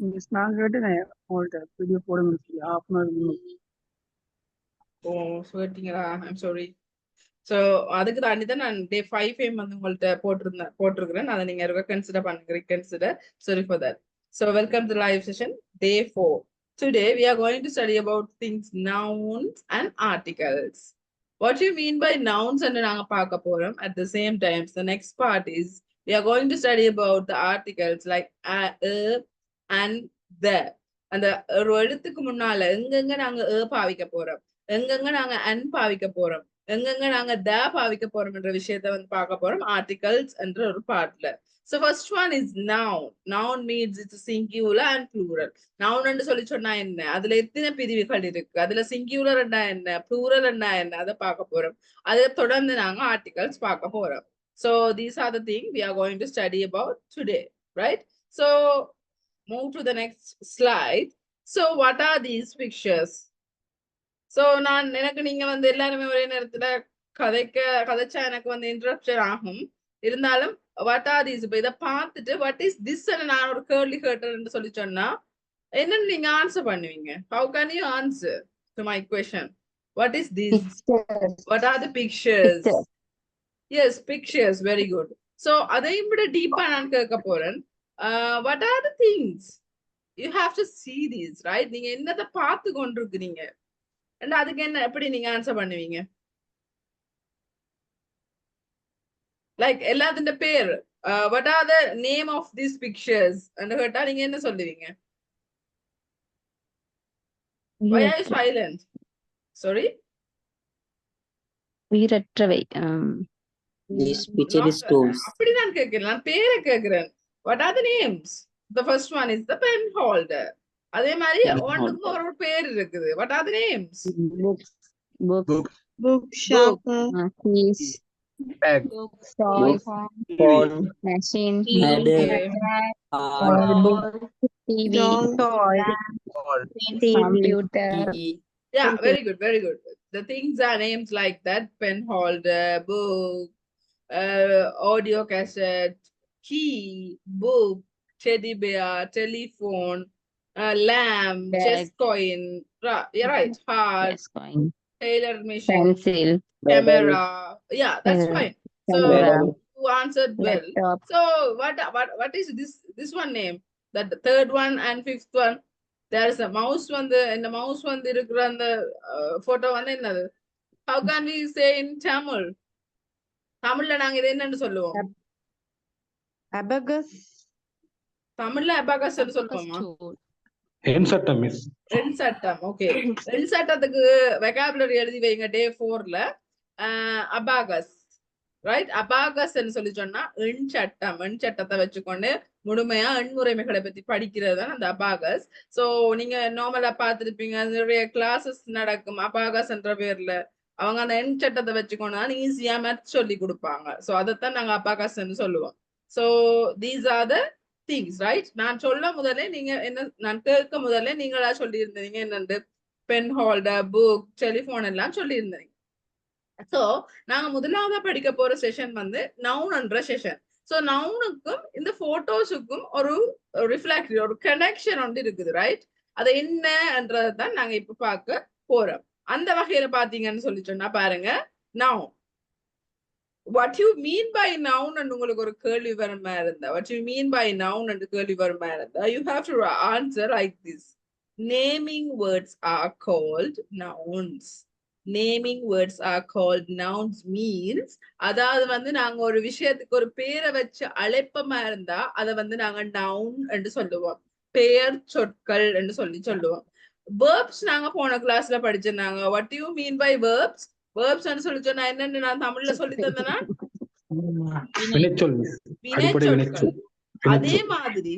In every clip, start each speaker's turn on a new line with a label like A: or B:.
A: Miss நான் கேட்டேன் உங்கள்ட்ட வீடியோ போடுங்க half an hour
B: சொல்லிட்டீங்களா? I'm sorry. ஸோ அதுக்கு தாண்டி தான் நான் டே 5 வந்து உங்கள்கிட்ட போட்டிருக்கிறேன். அதை நீங்க கன்சிடர் பண்ணுங்க. Consider. Sorry for that. So welcome to the live session, day 4. Today we are going to study about things nouns and articles. What you mean by nouns and நாங்க பார்க்க போறோம். At the same time, the next part is we are going to study about the articles like a, and the. அந்த ஒரு எழுத்துக்கு முன்னால எங்கெங்க நாங்க பாவிக்க போறோம், எங்கெங்க நாங்க அன் பாவிக்க போறோம், எங்கெங்க நாங்க த பாவிக்க போறோம் என்ற விஷயத்த வந்து பார்க்க போறோம் ஆர்டிகல்ஸ் என்ற ஒரு பார்ட்ல. So first one is noun. Noun means it's singular and plural. Noun என்று சொல்லி சொன்னா என்ன, அதுல எத்தனை பிரிவுகள் இருக்கு, அதுல சிங்குலர் என்ன, plural என்ன, அதை பார்க்க போறோம். அதை தொடர்ந்து நாங்க ஆர்டிகல்ஸ் பார்க்க போறோம். So these are the things we are going to study about today, right? So move to the next slide. So what are these pictures? So நான் எனக்கு நீங்க வந்து எல்லாருமே ஒரே நேரத்துல கதைச்சா எனக்கு வந்து இன்டரப்ஷன் ஆகும். இருந்தாலும் what are these, இப்ப இதை பார்த்துட்டு what is this நான் ஒரு கேள்வி கேட்டேன்னு சொல்லி சொன்னா என்னன்னு நீங்க ஆன்சர் பண்ணுவீங்க? How can you answer to my question? What is this?
C: Pictures.
B: What are the pictures?
C: Pictures.
B: Yes, pictures. Very good. So அதையும் விட டீப்பா நான் கேட்க போறேன். What are the things? You have to see these, right? நீங்க என்னத்தை பார்த்து கொண்டிருக்கிறீங்க, அதுக்கு என்ன எப்படி நீங்க ஆன்சர் பண்ணுவீங்க? லைக் எல்லாத்தின் பேர், what are the name of these pictures and கேட்டா நீங்க என்ன சொல்லுவீங்க? Why are you silent? Sorry?
C: உயிரற்றவை.
D: This picture is tools.
B: அப்படி நான் கேட்கிறேன், நான் பேரை கேட்கிறேன். What are the names? The first one is the pen holder. அதே மாதிரி ஒன்றுக்கு ஒரு பேர் இருக்குது. What are the names?
C: Book, shop, keys,
A: bag
C: toys,
A: phone
C: machine,
B: Okay.
C: TV,
A: toy
C: computer.
B: Yeah, very good, very good. The things are names like that: pen holder, book, audio cassette, key, book, teddy bear, telephone, lamp,
C: Bag.
B: chess coin, yeah, right, heart,
C: Yes, coin,
B: tailor machine,
C: pencil,
B: camera. Yeah, that's
C: Camera.
B: fine. So
C: camera,
B: you answered well.
C: laptop,
B: So what is this one name? That the third one and fifth one. There is a mouse one. In the mouse one, the photo one another. How can we say in Tamil? Tamilல நாங்க இதை என்னன்னு சொல்லுவோம்?
C: abacus,
B: தமிழ்ல abacus ன்னு சொல்லுவோமா?
E: எண் சட்டம் miss.
B: எண் சட்டம். ஓகே, எண் சட்டத்துக்கு வெகாபுலரி எழுதி வைங்க டே 4ல. Abacus, right? அபாகஸ் சொல்லி சொன்னா எண் சட்டம். எண் சட்டத்தை வச்சுக்கொண்டு முழுமையா எண்முறைமைகளை பத்தி படிக்கிறது தான் அந்த அபாகஸ். சோ நீங்க நார்மலா பார்த்திருப்பீங்க, நிறைய கிளாஸஸ் நடக்கும் அபாகஸ் என்ற பேர்ல. அவங்க அந்த எண் சட்டத்தை வச்சுக்கொண்டு ஈஸியா மேத்ஸ் சொல்லி கொடுப்பாங்க. சோ அதைத்தான் நாங்க அபாகஸ் சொல்லுவோம். So these are the things, right? நான் சொல்ல முதலே நீங்க என்ன, நான் கேட்க முதல்ல நீங்களா சொல்லி இருந்தீங்க என்னண்டு பென் ஹோல்டர், புக், டெலிபோன் எல்லாம் சொல்லி இருந்தீங்க. சோ நாங்க முதலாவதா படிக்க போற செஷன் வந்து நவுன் என்ற செஷன். சோ நவுனுக்கும் இந்த போட்டோஸுக்கும் ஒரு ரிஃப்ளெக்ட், ஒரு கனெக்ஷன் ஒன்று இருக்குது, ரைட்? அது என்னன்றதான் நாங்க இப்ப பார்க்க போறோம். அந்த வகையில பாத்தீங்கன்னு சொல்லி சொன்னா பாருங்க, noun. What you mean by noun and உங்களுக்கு ஒரு கேள்வி வருமா இருந்தா, what you mean by noun and கேள்வி வருமா இருந்தா, you have to answer like this. Naming words are called nouns. Naming words are called nouns means, அதாவது வந்து நாங்க ஒரு விஷயத்துக்கு ஒரு பேரை வச்சு அழைப்பமா இருந்தா அதை வந்து நாங்க noun என்று சொல்லுவோம். பெயர் சொற்கள் என்று சொல்லுவோம். verbs நாங்க போன கிளாஸ்ல படிச்சிருந்தாங்க. what do you mean by verbs? verbs சொல்லி சொன்னா என்னன்னு நான் தமிழ்ல சொல்லி தந்தேன்னா
E: வினைச்சொல் மிஸ். அடிப்படை வினைச்சொல்.
B: அதே மாதிரி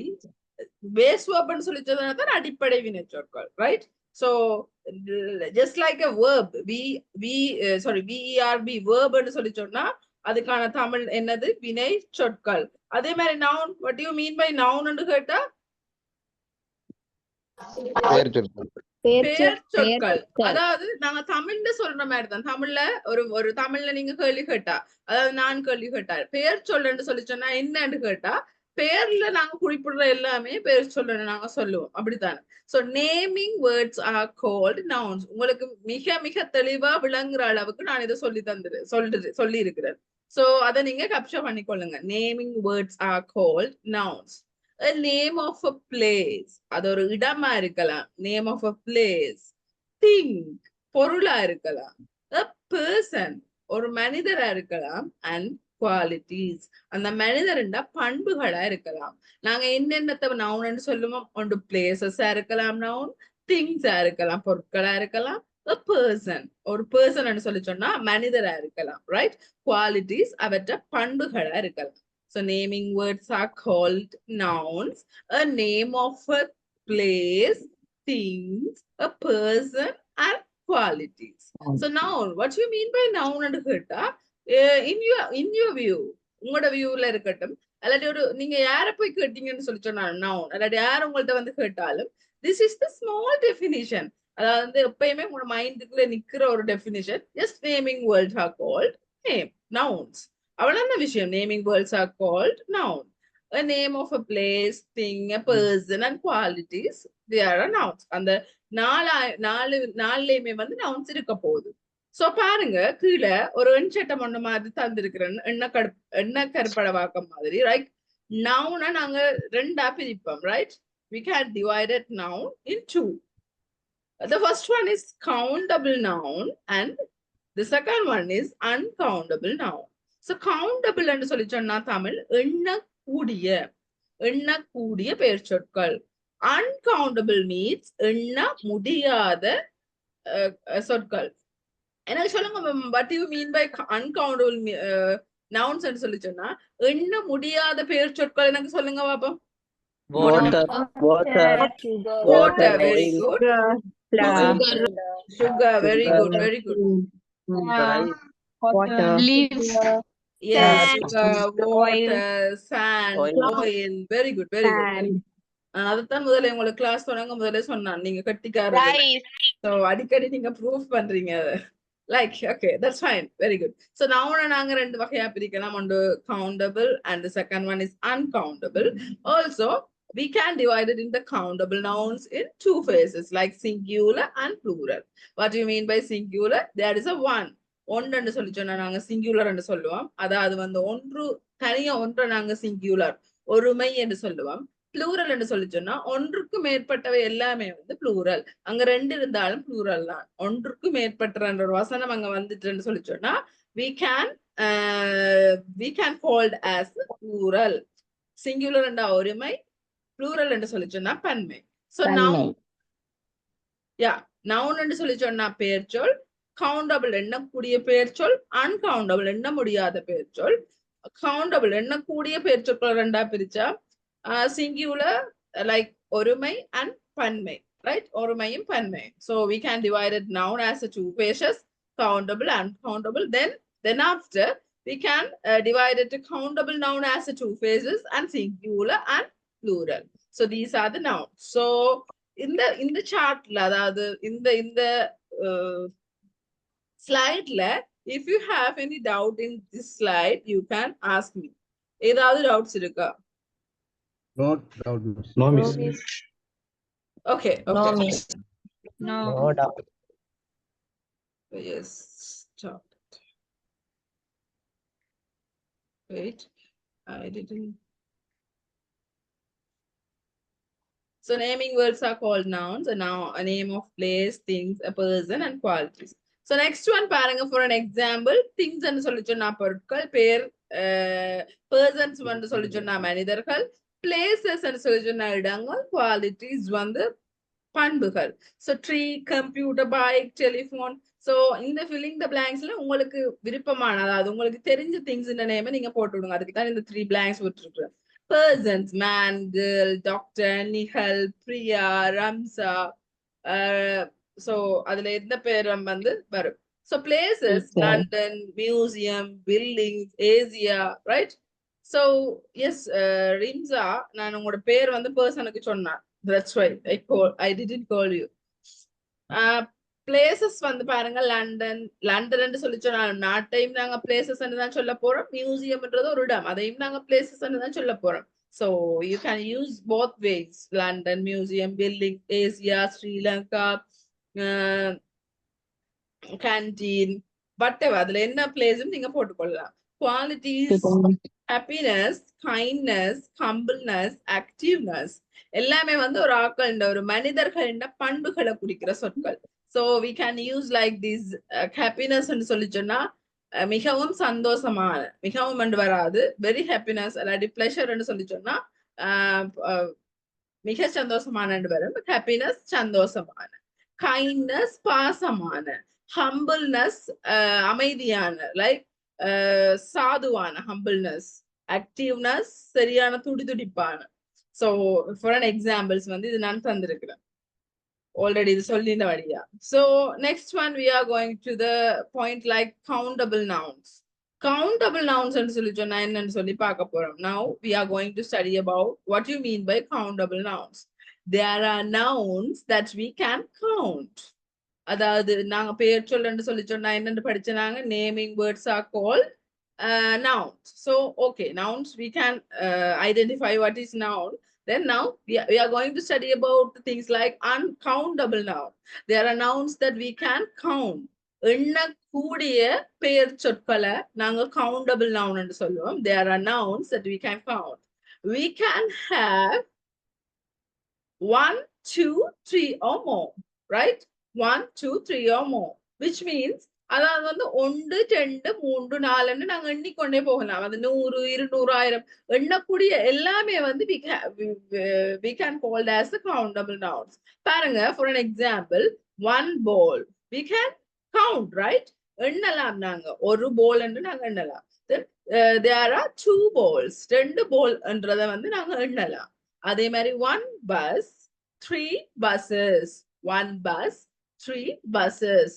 B: base verb சொல்லி சொன்னா தான் அடிப்படை வினைச்சொற்கள், right? So just like a verb, verb ன்னு சொல்லி சொன்னா அதுக்கான தமிழ் என்னது? வினை சொற்கள். அதே மாதிரி noun, what do you mean by noun ன்னு கேட்டா பெயர் சொற்கள். அதாவது நாங்க தமிழ்ல சொல்ற மாதிரி தான். தமிழ்ல ஒரு தமிழ்ல நீங்க கேள்வி கேட்டா, அதாவது நான் கேள்வி கேட்டா பெயர் சொல்லுன்னு சொல்லி சொன்னா என்னன்னு கேட்டா பேர்ல நாங்க குறிப்பிடுற எல்லாமே பேர் சொல்றேன் நாங்க சொல்லுவோம் அப்படித்தானே. So naming words are called nouns. உங்களுக்கு மிக மிக தெளிவா விளங்குற அளவுக்கு நான் இதை சொல்லி இருக்கிறேன். சோ அதை நீங்க கேப்சர் பண்ணிக்கொள்ளுங்க. Naming words are called nouns. A name of a place, அது ஒரு இடமா இருக்கலாம். Name of a place. Thing, பொருளா இருக்கலாம். A person, ஒரு மனிதரா இருக்கலாம். And qualities, அந்த மனிதர்ன்ற பண்புகளா இருக்கலாம். நாங்க என்னென்னத்தை நவுன் சொல்லுவோம்? ஒன்று பிளேசஸா இருக்கலாம், நவுன். திங்ஸா இருக்கலாம், பொருட்களா இருக்கலாம். A person, ஒரு பர்சன் சொல்லி சொன்னா மனிதரா இருக்கலாம், ரைட்? குவாலிட்டிஸ், அவற்ற பண்புகளா இருக்கலாம். So naming words are called nouns. A name of a place, things, a person, and qualities. So noun, what do you mean by noun? And in your view, உங்களோட வியூல இருக்கட்டும், அல்லாட்டி ஒரு நீங்க யார போய் கேட்டீங்கன்னு சொல்லி சொன்னா noun, அல்லாட்டி யார் உங்கள்ட்ட வந்து கேட்டாலும், this is the small definition. அதாவது எப்பயுமே உங்களோட மைண்டுக்குள்ள நிக்கிற ஒரு definition. Just naming words are called name, nouns. அவ்வளவு விஷயம். Naming words are called noun. A name of a place, thing, a person, and qualities, they are nouns. அந்த நாலுலயுமே வந்து nouns இருக்க போகுது. சோ பாருங்க, கீழே ஒரு எண்சட்டம் ஒண்ணு மாதிரி தந்திருக்கிறேன். எண்ண கருப்படவாக்கம் மாதிரி, ரைட்? நவுனை நாங்க ரெண்டா பிரிப்போம், right? We can divide it noun in two. The first one is countable noun and the second one is uncountable noun. So countable என்று சொல்லி சொன்னா தமிழ் எண்ணக்கூடிய பெயர் சொற்கள். Uncountable means எண்ண முடியாத சொற்கள். எனக்கு சொல்லுங்க, what do you mean by uncountable nouns என்று சொல்லி சொன்னா எண்ண முடியாத பெயர் சொற்கள் எனக்கு சொல்லுங்க பாப்போம். Water, very good. Sugar, very good, very good.
C: Water. Leaves.
B: Yes,
C: Sand,
B: water, sand, oil, very good, very good. அதுதான் முதல்ல உங்களுக்கு கிளாஸ் தொடங்க முதல்ல சொன்னான், நீங்க கட்டிக்காரங்க. So அடிக்கடி நீங்க ப்ரூஃப் பண்றீங்க. Like, okay, that's fine, very good. So now நாங்க ரெண்டு வகையா பிரிக்கலாம். ஒன்று countable and the second one is uncountable. Also, we can divide it in the countable nouns in two phases, like singular and plural. What do you mean by singular? There is a one. ஒன்று சொல்லி சொன்னா நாங்க singular என்று சொல்லுவோம். அதாவது வந்து ஒன்று தனியா ஒன்றை நாங்க சிங்குலர், ஒருமை என்று சொல்லுவோம். புளூரல் என்று சொல்லி சொன்னா ஒன்றுக்கு மேற்பட்டவை எல்லாமே வந்து புளூரல். அங்க ரெண்டு இருந்தாலும் புளூரல் தான். ஒன்றுக்கு மேற்பட்ட ஒரு வசனம் அங்க வந்துட்டு சொல்லி சொன்னா we can called as plural. Singular என்ற ஒருமை, புளூரல் என்று சொல்லி சொன்னா பன்மை. So noun என்று சொல்லி சொன்னா பெயர் சொல். கவுண்டபிள் எண்ணக்கூடிய பெயர் சொல், அன்கவுண்டபிள் எண்ண முடியாத பெயர் சொல். கவுண்டபிள் எண்ணக்கூடிய பெயர் சொற்கள் ரெண்டா பிரிச்சா சிங்குலர் லைக் ஒருமை அண்ட் பன்மை, ரைட்? ஒருமையும் பன்மை. So we can divide it noun as a two phases, countable and uncountable. Then after we can divide it to countable noun as a two phases and singular and plural. So these are the nouns. So in the chart la, அதாவது இந்த slide la, if you have any doubt in this slide, you can ask me. ஏதாவது doubts இருக்கா?
E: No doubt, miss. No miss.
B: Okay.
C: No miss. No doubt.
B: Yes, stop. Wait, I didn't. So naming words are called nouns, a name of place, things, a person, and qualities. So next one, பாருங்க, for an example, things என்று சொல்லி சொன்னா பொருட்கள், பேர், persons வந்து சொல்லி சொன்னா மனிதர்கள், places என்று சொல்லி சொன்னா இடங்கள், qualities வந்து பண்புகள். So tree, computer, bike, telephone. So இந்த filling the blanksல உங்களுக்கு விருப்பமான, அதாவது உங்களுக்கு தெரிஞ்ச things இந்த நேம் நீங்க போட்டு விடுங்க. அதுக்கு தான் இந்த 3 blanks விட்டுருக்கேன். Persons, man, girl, doctor, Nihal, Priya, Ramsa. So அதுல எந்த பேரும் வந்து வரும். So places, London, museum, buildings, Asia, right? So yes, Rimza, நான் உங்களோட பேர் வந்து பர்சனுக்கு சொன்னேன். That's why I didn't call you. Places வந்து பாருங்க, லண்டன் சொல்லி சொன்னா நாட்டையும் நாங்க பிளேசஸ் தான் சொல்ல போறோம். மியூசியம்ன்றது ஒரு இடம், அதையும் நாங்க பிளேசஸ் தான் சொல்ல போறோம். So you can use both ways: London Museum, Building, Asia, Sri Lanka, canteen, whatever. அதுல என்ன பிளேஸும் நீங்க போட்டுக்கொள்ளலாம். Qualities: happiness, kindness, humbleness, activeness. எல்லாமே வந்து ஒரு ஆக்கள் ஒரு மனிதர்களின் பண்புகளை குறிக்கிற சொற்கள். So we can use like this happiness ன்னு சொல்லி சொன்னா மிகவும் சந்தோஷமான, மிகவும் வராது, வெரி ஹாப்பினஸ் அல்லாட்டி பிளஷர்ன்னு சொல்லி சொன்னா மிக சந்தோஷமான வரும். ஹாப்பினஸ் சந்தோஷமான, கைண்ட்னஸ் பாசமான, ஹம்பிள்னஸ் அமைதியான, லைக் சாதுவான ஹம்பிள்னஸ், ஆக்டிவ்னஸ் சரியான துடிதுடிப்பான. So for an examples வந்து இது நான் தந்திருக்கிறேன் already இது சொல்லின வழியா. So next one we are going to the point like countable nouns. Countable nouns ன்னு சொல்லி சொன்னா என்னன்னு சொல்லி பார்க்க போறோம். Now we are going to study about what you mean by countable nouns. There are nouns that we can count. அதாவது நாங்க பெயர் சொல்லன்னு சொல்லி சொன்னா என்னன்னு படிச்சனாங்க, naming words are called nouns. So okay, nouns we can identify what is noun. Then now we are going to study about things like uncountable noun. There are nouns that we can count. எண்ணக்கூடிய பெயர் சொற்களை நாங்க countable noun என்று சொல்லுவோம். There are nouns that we can count. We can have 1, 2, 3 or more, right? 1, 2, 3 or more, which means அதாவது வந்து 1, 2, 3, 4 நாங்க எண்ணிக்கொண்டே போகலாம். அது 100, 200, 1000 எண்ணக்கூடிய எல்லாமே வந்து we can call as the countable nouns. பாருங்க, for an example, 1 ball we can count, right? எண்ணலாம் நாங்க, ஒரு ball என்று நாங்க எண்ணலாம். There are 2 balls, 2 ball என்றதை வந்து நாங்க எண்ணலாம். அதே மாதிரி 1 bus, 3 buses, 1 bus, 3 buses,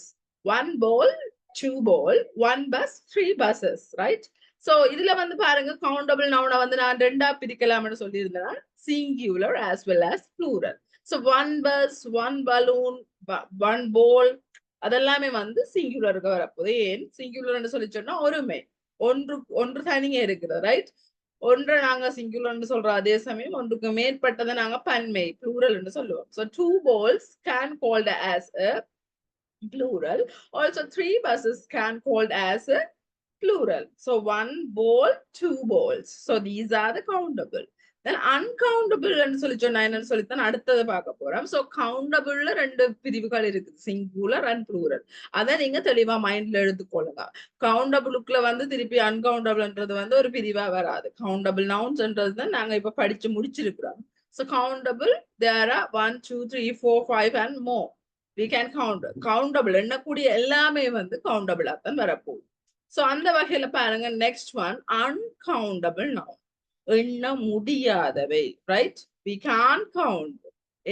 B: 1 ball, 2 ball, 1 bus, 3 buses, right? So இதுல வந்து பாருங்க, countable noun வந்து நான் ரெண்டா பிரிக்கலாம்னு சொல்லி இருந்தேன், singular as well as plural. So 1 bus, 1 balloon, 1 ball அதெல்லாமே வந்து சிங்குலருக்கு வரப்போகுது. ஏன் சிங்குலர்னு சொல்லி சொன்னா ஒருமை, ஒன்று தனியே இருக்குது, ரைட்? ஒன்றை நாங்க சிங்குலர்னு சொல்றோம், அதே சமயம் ஒன்றுக்கு மேற்பட்டதை நாங்க பன்மை plural சொல்லுவோம். So 2 balls can called as a plural. Also 3 buses can called as a plural. So 1 ball, 2 balls. So these are the countable. Then uncountable ன்னு சொல்லி சொன்னா என்னன்னு சொல்லித்தான் அடுத்தது பார்க்க போறோம். So countable ரெண்டு பிரிவுகள் இருக்குது, singular and plural. அதை நீங்க தெளிவா மைண்ட்ல எடுத்துக்கொள்ளுங்க. கவுண்டபிளுக்குள்ள வந்து திருப்பி அன்கவுண்டபிள்ன்றது வந்து ஒரு பிரிவா வராது. கவுண்டபிள் நவுன்ஸ்ன்றது தான் நாங்க இப்ப படிச்சு முடிச்சிருக்கிறோம். So countable, there are 1, 2, 3, 4, 5 and more. We can count. Countable எண்ணக்கூடிய எல்லாமே வந்து countable தான் வரப்போகுது. So அந்த வகையில பாருங்க, next one, uncountable noun. எண்ண முடியாதவை, right? We can't count.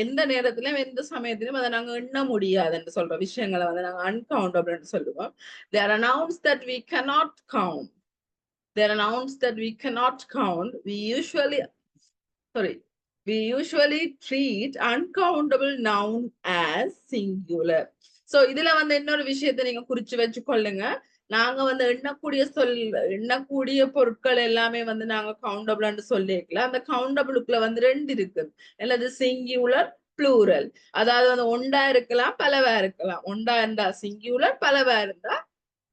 B: எந்த நேரத்திலும் எந்த சமயத்திலும் அதை நாங்க எண்ண முடியாதுன்னு சொல்ற விஷயங்களை வந்து நாங்க uncountable சொல்லுவோம். There are nouns that we cannot count. There are nouns that we cannot count. We usually treat uncountable noun as singular. So இதுல வந்து இன்னொரு விஷயத்தை நீங்க குறிச்சு வச்சுக்கொள்ளுங்க. நாங்க வந்து எண்ணக்கூடிய பொருட்கள் எல்லாமே வந்து நாங்க கவுண்டபிள்னு சொல்லிக்கலாம். அந்த கவுண்டபிளுக்குள்ள வந்து 2 இருக்கு, அல்லது சிங்குலர், plural. அதாவது வந்து ஒண்டா இருக்கலாம், பலவா இருக்கலாம். ஒண்டா இருந்தா சிங்குலர், பலவா இருந்தா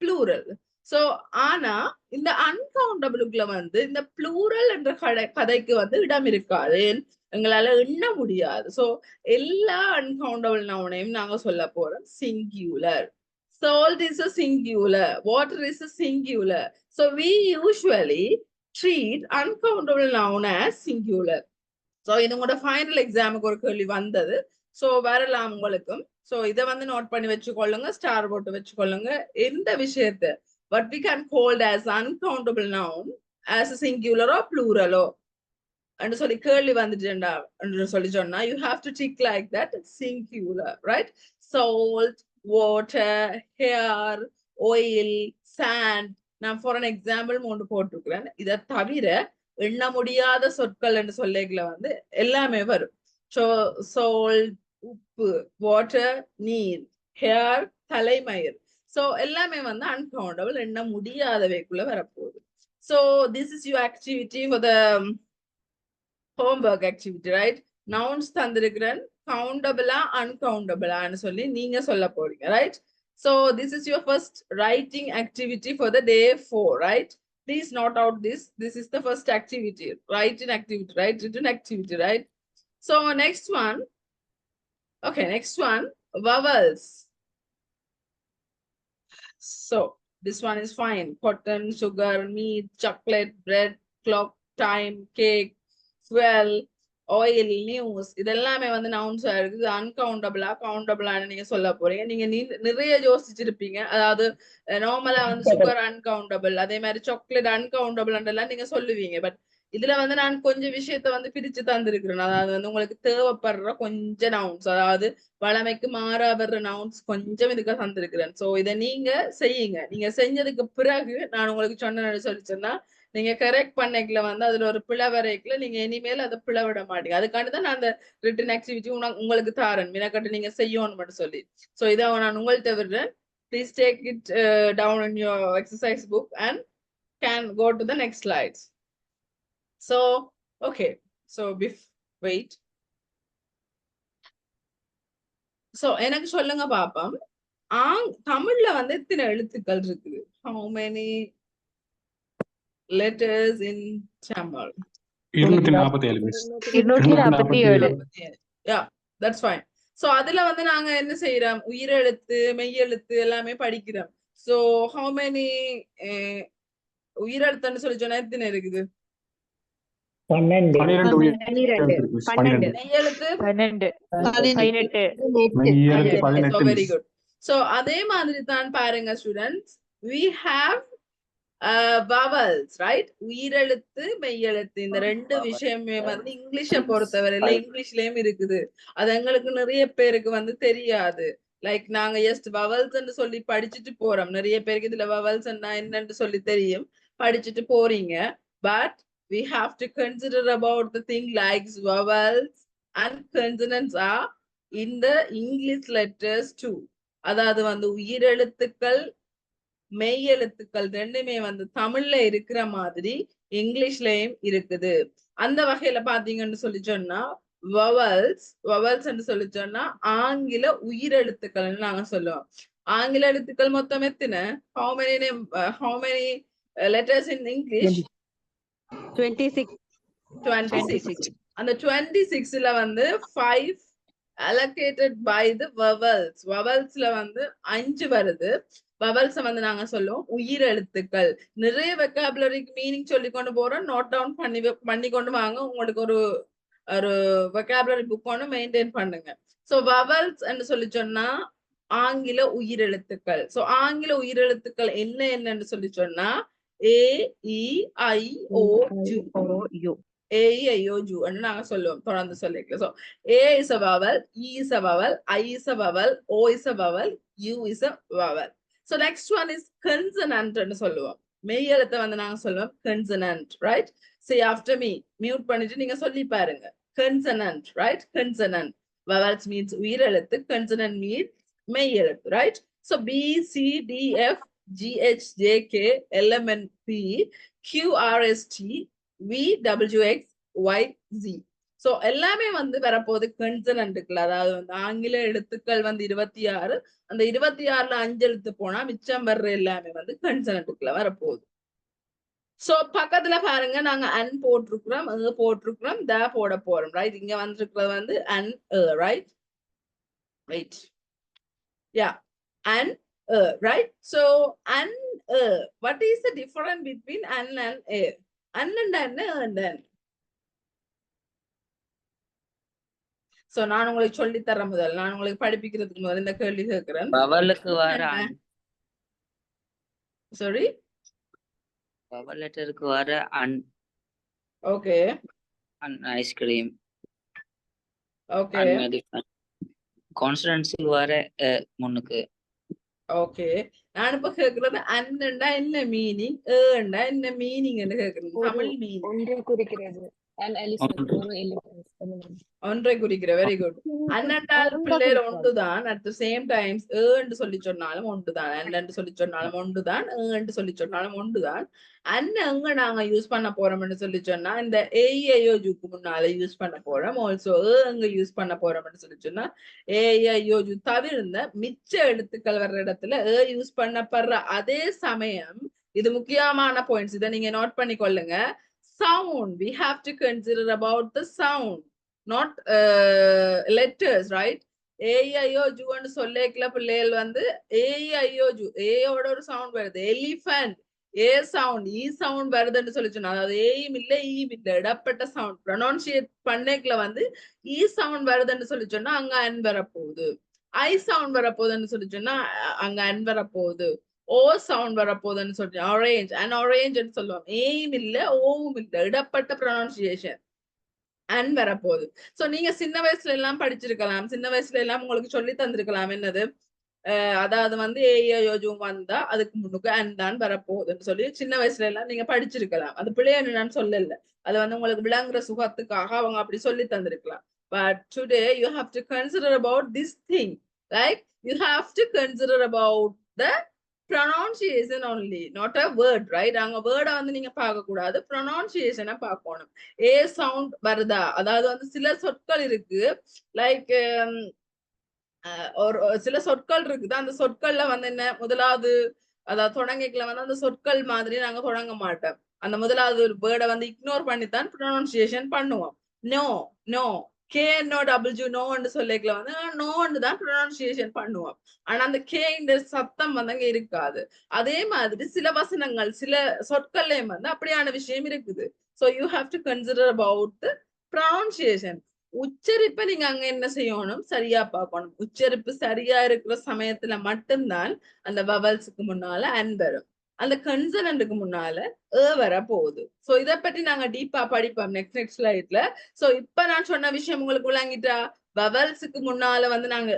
B: plural. So ஆனா இந்த அன்கவுண்டபிளுக்குள்ள வந்து இந்த plural என்ற கதைக்கு வந்து இடம் இருக்காது, எங்களால எண்ண முடியாது. So எல்லா அன்கவுண்டபிள் நவுனையும் நாங்க சொல்ல போறோம் singular. Salt is a singular, water is a singular. So we usually treat uncountable noun as singular. So இதோட ஃபைனல் எக்ஸாமுக்கு ஒரு கேள்வி வந்தது. So வரலாம் உங்களுக்கும். So இதை வந்து நோட் பண்ணி வச்சுக்கொள்ளுங்க, ஸ்டார் போட்டு வச்சுக்கொள்ளுங்க. எந்த விஷயத்தை what we can call as uncountable noun as a singular or plural and சொல்லி கேள்வி வந்துட்டேன்டா என்று சொல்லி சொன்னா, you have to tick like that, singular, right? Salt, water, hair, oil, sand. நான் for an example 3 போட்டிருக்கிறேன். இதை தவிர எண்ண முடியாத சொற்கள் என்று சொல்லிக்கல வந்து எல்லாமே வரும். So salt, உப்பு, water, நீர், hair, தலைமயிர். So எல்லாமே வந்து uncountable, எண்ண முடியாதவைக்குள்ள வரப்போகுது. So this is your activity for the homework activity, right? Nouns தந்திருக்கிறேன், countable uncountable னு சொல்லி நீங்க சொல்ல போறீங்க, right? So this is your first writing activity for the day 4, right? Please note out this. This is the first activity, writing activity, right? Written activity, right? So next one. Okay, next one, vowels. So this one is fine. Cotton, sugar, meat, chocolate, bread, clock, time, cake, fuel, oil, news. இதெல்லாமே வந்து nouns ஆ இருக்குது. uncountable countable நீங்க சொல்ல போறீங்க. நீங்க நிறைய யோசிச்சிருப்பீங்க. அதாவது நார்மலா வந்து sugar uncountable, அதே மாதிரி chocolate uncountable எல்லாம் நீங்க சொல்லுவீங்க. பட் இதுல வந்து நான் கொஞ்சம் விஷயத்த வந்து பிரிச்சு தந்திருக்கிறேன். அதாவது வந்து உங்களுக்கு தேவைப்படுற கொஞ்சம் nouns, அதாவது வளமைக்கு மாறா வர்ற nouns கொஞ்சம் இதுக்கு தந்திருக்கிறேன். சோ இதை நீங்க செய்யுங்க. நீங்க செஞ்சதுக்கு பிறகு நான் உங்களுக்கு சொன்னேன்னு சொல்லிச்சேன்னா நீங்க கரெக்ட் பண்ணைக்குள்ள வந்து அதுல ஒரு பிழை வரைக்குள்ள நீங்க இனிமேல் அதை பிழை விட மாட்டீங்க. அதுக்காண்டிதான் நான் அந்த ரிட்டன் ஆக்டிவிட்டி உங்களுக்கு தாரன் மினக்கட்டு நீங்க செய்யணும் மட்டும் சொல்லி. சோ இதை நான் உங்கள்கிட்ட விடுறேன். Please take it down in your exercise book and can go to the next slides. So okay, so wait. So எனக்கு சொல்லுங்க பாப்போம், தமிழ்ல வந்து எத்தனை எழுத்துக்கள் இருக்குது? How many letters in Tamil?
C: 247.
B: Yeah, that's fine. So அதுல வந்து நாங்க என்ன செய்யறோம், உயிரெழுத்து மெய்யெழுத்து எல்லாமே படிக்கிறோம். So how many உயிரெழுத்துன்னு சொல்லி சொன்னா எத்தனை இருக்குது?
C: 12.
B: மெய்யெழுத்து
C: 18.
B: So very good. So அதே மாதிரி தான் பாருங்க students, we have vowels, right? உயிரெழுத்து மெய்யெழுத்து இந்த ரெண்டு விஷயமே வந்து இங்கிலீஷை பொறுத்தவரையில இங்கிலீஷ்லயும் இருக்குது. அது எங்களுக்கு நிறைய பேருக்கு வந்து தெரியாது. லைக் நாங்க ஜஸ்ட் வவல்ஸ் சொல்லி படிச்சுட்டு போறோம். நிறைய பேருக்கு இதுல வவல்ஸ் என்னன்னு சொல்லி தெரியும், படிச்சுட்டு போறீங்க. But we have to consider about the thing like vowels and consonants are in the English letters too. அதாவது வந்து உயிரெழுத்துக்கள் மெய்யெழுத்துக்கள் ரெண்டுமே வந்து தமிழ்ல இருக்கிற மாதிரி இங்கிலீஷ்லயும் இருக்குது. அந்த வகையில பாத்தீங்கன்னு சொல்லி சொன்னா vowels சொல்லி சொன்னா ஆங்கில உயிரெழுத்துக்கள் நாங்க சொல்லுவோம். ஆங்கில எழுத்துக்கள் மொத்தம் எத்தனை? how many letters in English? 26. அந்த 26ல வந்து 5 allocated by the vowelsல வந்து 5 வருது. vowels வந்து நாங்க சொல்லுவோம் உயிரெழுத்துக்கள். நிறைய vocabularyக்கு மீனிங் சொல்லி கொண்டு போறோம். நோட் டவுன் பண்ணி கொண்டு வாங்க. உங்களுக்கு ஒரு vocabulary புக் ஒன்று மெயின்டைன் பண்ணுங்க. சோ vowels என்று சொல்லி சொன்னா ஆங்கில உயிரெழுத்துக்கள். சோ ஆங்கில உயிரெழுத்துக்கள் என்னன்னு சொல்லி சொன்னா A-E-I-O-U. A-E-I-O-U நாங்க சொல்லுவோம். தொடர்ந்து சொல்லிக்கலாம். So A is a vowel, E is a vowel, I is a vowel, O is a vowel, U is a vowel. So next one is consonant ன்னு சொல்லுவோம். மெய்யெழுத்தை வந்து நாங்க சொல்லுவோம் consonant, right? Say after me. Mute பண்ணிட்டு நீங்க சொல்லி பாருங்க. Consonant, right? Consonant. Vowels means உயிரெழுத்து, consonant means மெய்யெழுத்து, right? So B, C, D, F, G, H, J, K, L, M, N, P, Q, R, S, T, V, W, X, Y, Z. So எல்லாமே வந்து வரப்போகுது கன்சனன்ட்டுக்குள்ள. அதாவது வந்து ஆங்கில எழுத்துக்கள் வந்து 26. அந்த 26ல 5 எழுத்து போனா மிச்சம் வர்ற எல்லாமே வந்து கன்சனன்ட்டுக்குள்ள வரப்போகுது. சோ பக்கத்துல பாருங்க, நாங்க அன் போட்டிருக்கிறோம், போட்டிருக்கிறோம், த போட போறோம், ரைட்? இங்க வந்திருக்கிறது வந்து an, right? Right, yeah, an, right? So an, what is the difference between an and a? An and an. So நான் உங்களுக்கு சொல்லி தர முதல், நான் உங்களுக்கு படிப்பிக்கிறதுக்கு முதல் இந்த கேள்வி கேட்கிறேன்.
D: வவலுக்கு வர
B: sorry,
D: வவல் லெட்டருக்கு வர an.
B: Okay,
D: an ice cream.
B: Okay,
D: கான்ஸ்டன்ட்ஸ்க்கு வர முன்னுக்கு.
B: ஓகே, நான் இப்ப கேக்குறது அன்னண்டா என்ன மீனிங், ஏண்டா என்ன மீனிங் என்று கேக்குறேன். தமிழ் மீனிங்
F: ஒன்று குறிக்கிறது. An elephant or elephant.
B: ஒன்றை குறிக்கிற வெரி குட் அண்ணன்டால் பிள்ளைகள் ஒன்றுதான் அட் த சேம் டைம்ஸ் என்று சொல்லி சொன்னாலும் ஒன்றுதான் அண்ணன் சொல்லி சொன்னாலும் ஒன்றுதான் என்று சொல்லி சொன்னாலும் ஒன்றுதான் அண்ணன் எங்க நாங்க யூஸ் பண்ண போறோம்னு சொல்லி சொன்னா இந்த ஏஐயோஜுக்கு முன்னால யூஸ் பண்ண போறோம் ஆல்சோ எங்க யூஸ் பண்ண போறோம்னு சொல்லி சொன்னா ஏஐயோஜு தவிர்ந்த மிச்ச எழுத்துக்கள் வர்ற இடத்துல யூஸ் பண்ணப்படுற அதே சமயம் இது முக்கியமான பாயிண்ட்ஸ் இதை நீங்க நோட் பண்ணி கொள்ளுங்க sound we have to consider about the sound not letters right ஏஐயோஜு ன்னு சொல்லேக்கல பிள்ளைகள் வந்து ஏஐயோஜு ஏயோட ஒரு சவுண்ட் வருது எலிஃபண்ட் ஏ சவுண்ட் ஈ சவுண்ட் வருதுன்னு சொல்லி சொன்னா அதாவது ஏயும் இல்ல ஈயும் இல்ல இடப்பட்ட சவுண்ட் ப்ரொனவுன்சியேட் பண்ணேக்கல வந்து ஈ சவுண்ட் வருதுன்னு சொல்லி சொன்னா அங்க அன் வரப்போகுது ஐ சவுண்ட் வரப்போகுதுன்னு சொல்லி சொன்னா அங்க அன் வரப்போகுது ஓ சவுண்ட் வரப்போகுதுன்னு சொல்றேன் ஆரேஞ்ச் அண்ட் ஆரேஞ்சுன்னு சொல்லுவோம் ஏயும் இல்ல ஓவும் இல்ல இடப்பட்ட ப்ரொனவுன்சியேஷன் அன் வரப்போகுது சோ நீங்க சின்ன வயசுல எல்லாம் படிச்சிருக்கலாம் சின்ன வயசுல எல்லாம் உங்களுக்கு சொல்லி தந்திருக்கலாம் என்னது அதாவது வந்து ஏஐயோஜும் வந்தா அதுக்கு முன்னுக்கு அன் தான் வரப்போகுதுன்னு சொல்லி சின்ன வயசுல எல்லாம் நீங்க படிச்சிருக்கலாம் அது பிள்ளைன்னு நான் சொல்லல அது வந்து உங்களுக்கு விளங்குற சுகத்துக்காக அவங்க அப்படி சொல்லி தந்திருக்கலாம் but today you have to consider about this thing like you have to consider about the pronunciation only not a word right அங்க வேர்டை வந்து நீங்க பார்க்க கூடாது pronunciation பார்க்கணும் ஏ சவுண்ட் வருதா அதாவது வந்து சில சொற்கள் இருக்கு லைக் ஒரு சில சொற்கள் இருக்குது அந்த சொற்கள்ல வந்து என்ன முதலாவது அதாவது தொடங்கிக்கல வந்து அந்த சொற்கள் மாதிரி நாங்க தொடங்க மாட்டோம் அந்த முதலாவது ஒரு வேர்டை வந்து இக்னோர் பண்ணித்தான் pronunciation பண்ணுவோம் நோ நோ KNOW நோன்னு சொல்லிக்கல வந்து நோன்னு தான் ப்ரொனன்சியேஷன் பண்ணுவோம் ஆனா அந்த கே இந்த சத்தம் வந்து அங்க இருக்காது அதே மாதிரி சில வசனங்கள் சில சொற்கள்லயும் வந்து அப்படியான விஷயம் இருக்குது so you have to consider about the pronunciation உச்சரிப்பை நீங்க அங்க என்ன செய்யணும் சரியா பார்க்கணும் உச்சரிப்பு சரியா இருக்கிற சமயத்துல மட்டும்தான் அந்த வவல்ஸுக்கு முன்னால அன் வரும் அந்த கன்சனன்ட்க்கு முன்னால வர போகுது சோ இத பத்தி நாங்க டீப்பா படிப்போம் நெக்ஸ்ட் ஸ்லைட்ல சோ இப்ப நான் சொன்ன விஷயம் உங்களுக்கு விளங்கிட்டா வவல்ஸுக்கு முன்னால வந்து நாங்க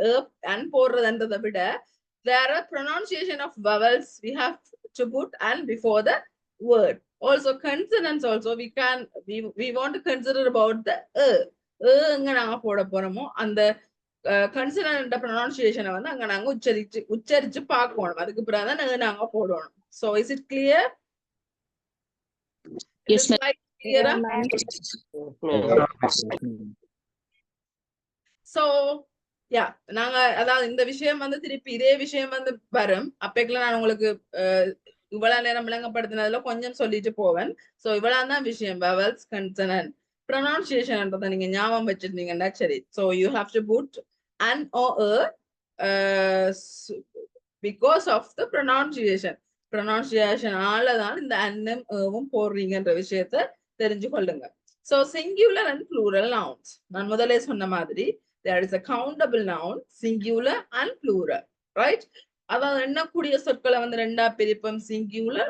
B: அன் போடுறதுன்றதை விட there are pronunciation of vowels we have to put and before the word also consonants also we want to consider about the எங்க நாங்க போட போறோமோ அந்த கன்சனன்ட் ப்ரொனன்சியேஷனை வந்து அங்க நாங்க உச்சரிச்சு பார்க்கணும் அதுக்கு பிறகுதான் நாங்க போடணும் so is it clear
F: Yes
B: ma'am clear so yeah நாங்க அதாவது இந்த விஷயம் வந்து திருப்பி இதே விஷயம் வந்து வரும் அப்பேக்கெல்லாம் நான் உங்களுக்கு இவ்வளவு நேரம் விளங்கப்படுத்தினதுல கொஞ்சம் சொல்லிட்டு போவேன் சோ இவ்வளவுதான் விஷயம் vowels consonant pronunciationன்றதை நீங்க ஞாபகம் வச்சிருந்தீங்கன்னா சரி so you have to put an or because of the pronunciation ஆலதான் இந்த அன்னும் ஏவும் போடுறீங்கன்ற விஷயத்த தெரிஞ்சு கொள்ளுங்க so singular and plural nouns நான் முதலே சொன்ன மாதிரி there is a countable noun singular and plural right அதாவது எண்ணக்கூடிய சொற்களை வந்து ரெண்டா பிரிப்போம் singular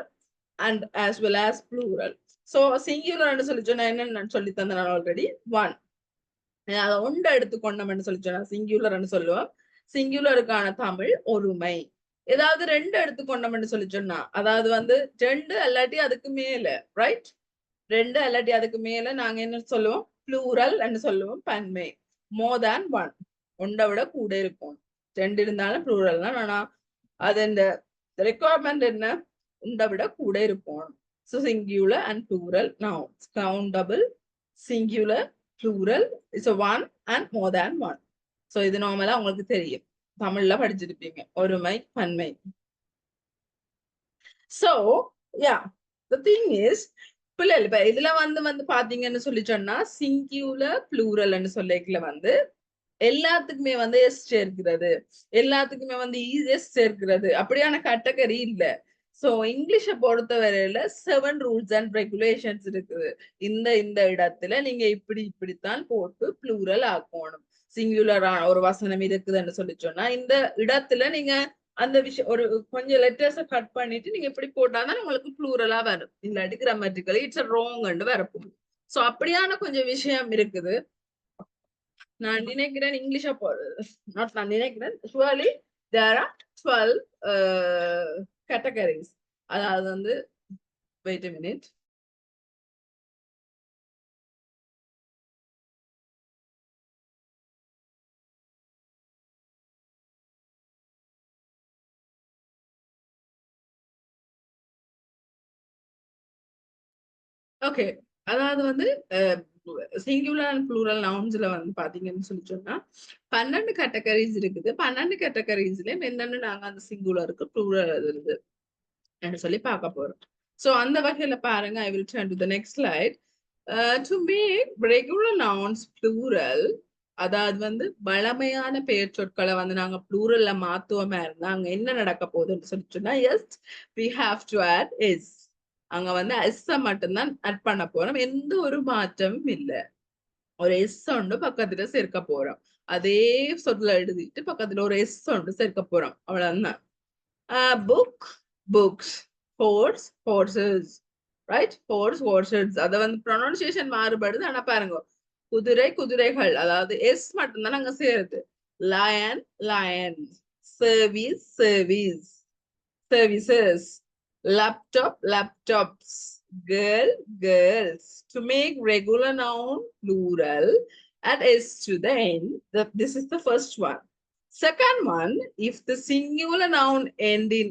B: and as well as plural so singular ன்னு சொல்லி சொன்னா என்னன்னு நான் சொல்லி தந்தேன் நான் ஆல்ரெடி one அதை ஒன்றை எடுத்துக்கொண்டோம்னு சொல்லி சொன்னா சிங்குலர்னு சொல்லுவோம் சிங்குலருக்கான தமிழ் ஒருமை ஏதாவது ரெண்டு எடுத்துக்கொண்டோம்னு சொல்லி சொன்னா அதாவது வந்து ரெண்டு அல்லாட்டி அதுக்கு மேல ரைட் ரெண்டு அல்லாட்டி அதுக்கு மேல நாங்க என்ன சொல்லுவோம் ப்ளூரல் சொல்லுவோம் பன்மை more than one ஒன்றை விட கூட இருக்கும் ரெண்டு இருந்தாலும் ப்ளூரல்னா ஆனா அது இந்த ரெக்குவயர்மெண்ட் என்ன ஒன்றை விட கூட இருக்கும் so singular and plural nouns countable singular plural is a one and more than one so இது நார்மலா உங்களுக்கு தெரியும் தமிழ்ல படிச்சிருப்பீங்க ஒருமை பன்மை so yeah the thing is பிள்ளைகள் இப்ப இதுல வந்து பாத்தீங்கன்னு சொல்லி சொன்னா சிங்குலர் ப்ளூரல்னு சொல்லிக்கல வந்து எல்லாத்துக்குமே வந்து எஸ் சேர்க்கிறது எல்லாத்துக்குமே வந்து எஸ் சேர்க்கிறது அப்படியான கேட்டகரி இல்ல சோ இங்கிலீஷை பொறுத்த வரையில 7 ரூல்ஸ் அண்ட் ரெகுலேஷன்ஸ் இருக்குது இந்த இடத்துல நீங்க இப்படித்தான் போட்டு ப்ளூரல் ஆக்கணும் சிங்குலரா ஒரு வசனம் இருக்குதுன்னு சொல்லி சொன்னா இந்த இடத்துல நீங்க அந்த விஷயம் ஒரு கொஞ்சம் லெட்டர்ஸை கட் பண்ணிட்டு நீங்க இப்படி போட்டாதான் உங்களுக்கு ப்ளூரலா வரும் இல்லாட்டி கிராமட்டிக்கலி இட்ஸ் ராங் வரப்போகுது சோ அப்படியான கொஞ்சம் விஷயம் இருக்குது நான் நினைக்கிறேன் இங்கிலீஷ நான் நினைக்கிறேன் surely there are 12 categories அதாவது வந்து wait a minute ஓகே, அதாவது வந்து சிங்குலர் அண்ட் ப்ளூரல் நவுன்ஸ்ல வந்து பாத்தீங்கன்னு சொல்லி சொன்னா 12 கேட்டகரிஸ் இருக்குது. 12 கேட்டகரிஸ்லயும் என்னன்னு நாங்க அந்த சிங்குலருக்கு ப்ளூரல் எழுதுறது சொல்லி பார்க்க போறோம். சோ அந்த வகையில பாருங்க, I will turn to the next slide. To make regular nouns plural, அதாவது வந்து வளமையான பெயர் சொற்களை வந்து நாங்க ப்ளூரல்ல மாத்துவோமா இருந்தா அங்க என்ன நடக்க போகுதுன்னு சொல்லி சொன்னா, S we have to add is. அங்க வந்து எஸ் மட்டும்தான் ஆட் பண்ண போறோம், எந்த ஒரு மாற்றமும் இல்லை. ஒரு எஸ் ஒன்று பக்கத்துல சேர்க்க போறோம், அதே சொல்ல எழுதிட்டு பக்கத்துல ஒரு எஸ் ஒன்று சேர்க்க போறோம், அவ்வளவுதான். Book books, horse horses, right? Horse horses. அத வந்து ப்ரொனன்சியேஷன் மாறுபடுது, ஆனா பாருங்க, குதிரை குதிரைகள், அதாவது எஸ் மட்டும்தான் அங்க சேருது. Lion lions, service service services, laptop laptops, girl girls. To make regular noun plural, add s to the end. This is the first one. Second one, if the singular noun end in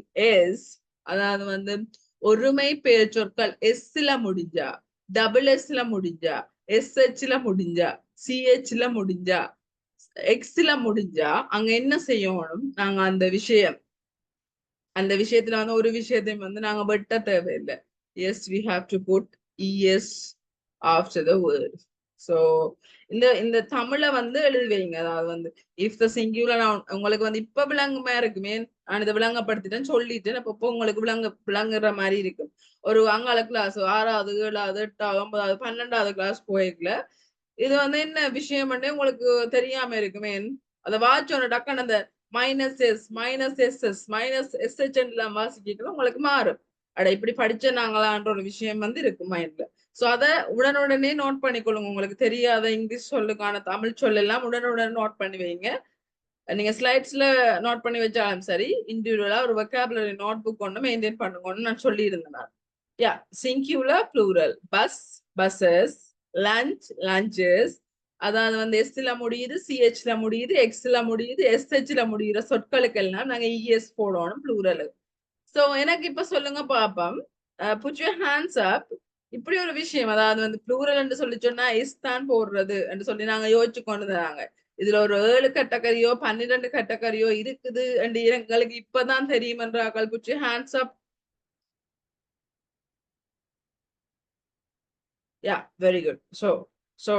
B: s, அதாவது வந்து ஒருமை பெயர் சொற்கள் s-ல முடிஞ்சா, double s-ல முடிஞ்சா, sh-ல முடிஞ்சா, ch-ல முடிஞ்சா, x-ல முடிஞ்சா, அங்க என்ன செய்யணும்? நாங்க அந்த விஷயத்துல வந்து ஒரு விஷயத்தையும் வந்து நாங்க வெட்ட தேவையில்லை. Yes, we have to put es after the word. So இந்த தமிழை வந்து எழுதி வைங்க. அதாவது வந்து if the singular noun, உங்களுக்கு வந்து இப்ப விளங்குமா இருக்குமே, நான் இதை விளங்கப்படுத்திட்டேன்னு சொல்லிட்டு அப்போ உங்களுக்கு விளங்குற மாதிரி இருக்கும். ஒரு அங்கால கிளாஸ் 6வது 7வது 8வது 9வது 12வது கிளாஸ் போயிருக்கல, இது வந்து என்ன விஷயம் உங்களுக்கு தெரியாம இருக்குமே. அதை வாட்சோட டக்குன்னு அந்த minus S minus SS minus SH எல்லாம் வாசிக்கலாம், உங்களுக்கு மாறும். அட இப்படி படிச்ச நாங்களான்ற ஒரு விஷயம் வந்து இருக்கு மைண்ட்ல. சோ அதை உடனுடனே நோட் பண்ணிக்கொள்ளுங்க. உங்களுக்கு தெரியாத இங்கிலீஷ் சொல்லுக்கான தமிழ் சொல்லெல்லாம் உடனுடனே நோட் பண்ணி வைங்க. நீங்க ஸ்லைட்ஸ்ல நோட் பண்ணி வச்சாலும் சரி, இண்டிவிஜுவலா ஒரு வெக்காபுலரி நோட் புக் ஒன்று மெயின்டைன் பண்ணுங்கன்னு நான் சொல்லி இருந்தேன். Yeah, singular plural, bus buses, lunch lunches, அதாவது வந்து எஸ்ல முடியுது, சிஹெச்ல முடியுது, எக்ஸ்ல முடியுது, எஸ்ஹெச்ல முடியுற சொற்களுக்கு எல்லாம் நாங்க இஎஸ் போடணும் ப்ளூரல். சோ எனக்கு இப்ப சொல்லுங்க பாப்போம், put your hands up. இப்படி ஒரு விஷயம், அதாவது வந்து ப்ளூரல் என்று சொல்லி சொன்னா எஸ் தான் போடுறது என்று சொல்லி நாங்க யோசிச்சு கொண்டு தராங்க. இதுல ஒரு 7 கேட்டகரியோ 12 கேட்டகரியோ இருக்குது என்று எங்களுக்கு இப்பதான் தெரியும் என்றார்கள். put your hands up. Yeah, very good. So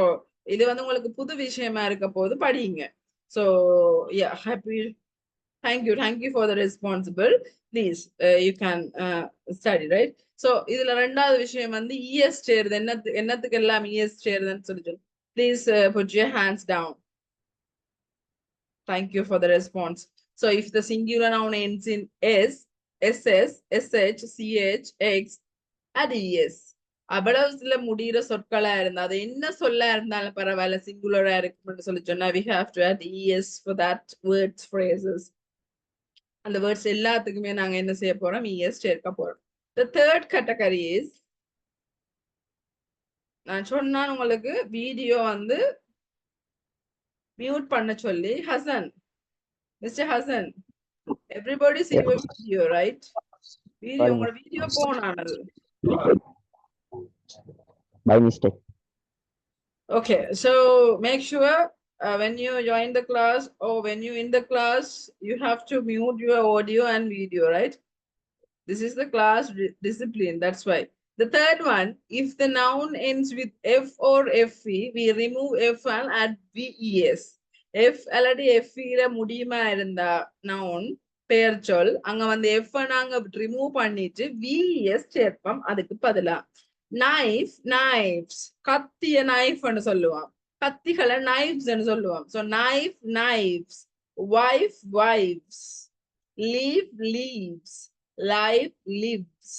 B: இது வந்து உங்களுக்கு புது விஷயமா இருக்க போது படிங்க. So yeah, happy, thank you for the responsible. Please you can study, right? So இதுல ரெண்டாவது விஷயம் வந்து es சேருது. என்னத்துக்கு எல்லாம் es சேருதுன்னு சொல்லிட்டு please put your hands down. Thank you for the response. So if the singular noun ends in s, ss, sh, ch, x, add es. அவ்வளவு சில முடிகிற சொற்களா இருந்தா, அது என்ன சொல்ல இருந்தாலும் பரவாயில்ல, சிங்குலரா இருக்குன்னு சொல்லி சொன்னா we have to add es for that words, phrases. அந்த வேர்ட்ஸ் எல்லாத்துக்குமே நாங்க என்ன செய்ய போறோம்? es சேர்க்க போறோம். The third category is, நான் சொன்னா உங்களுக்கு வீடியோ வந்து மியூட் பண்ண சொல்லி, Hasan, mister Hasan, everybody see your video, right? Video, உங்களோட வீடியோ போனானது
G: by mistake.
B: Okay, so make sure when you join the class or when you in the class, you have to mute your audio and video, right? This is the class discipline, that's why. The third one, if the noun ends with f or fe, we remove f and add ves. f அல்லது fe ல முடியுமா இருந்தா noun பெயர் சொல், அங்க வந்து f நாங்க remove பண்ணிட்டு ves சேர்ப்போம் அதுக்கு பதிலா. knife, knives, கத்திய knife ன்னு சொல்லுவோம், கத்திகளை knives ன்னு சொல்லுவோம். So knife, knives, wife, wives, leaf, leaves, life, lives.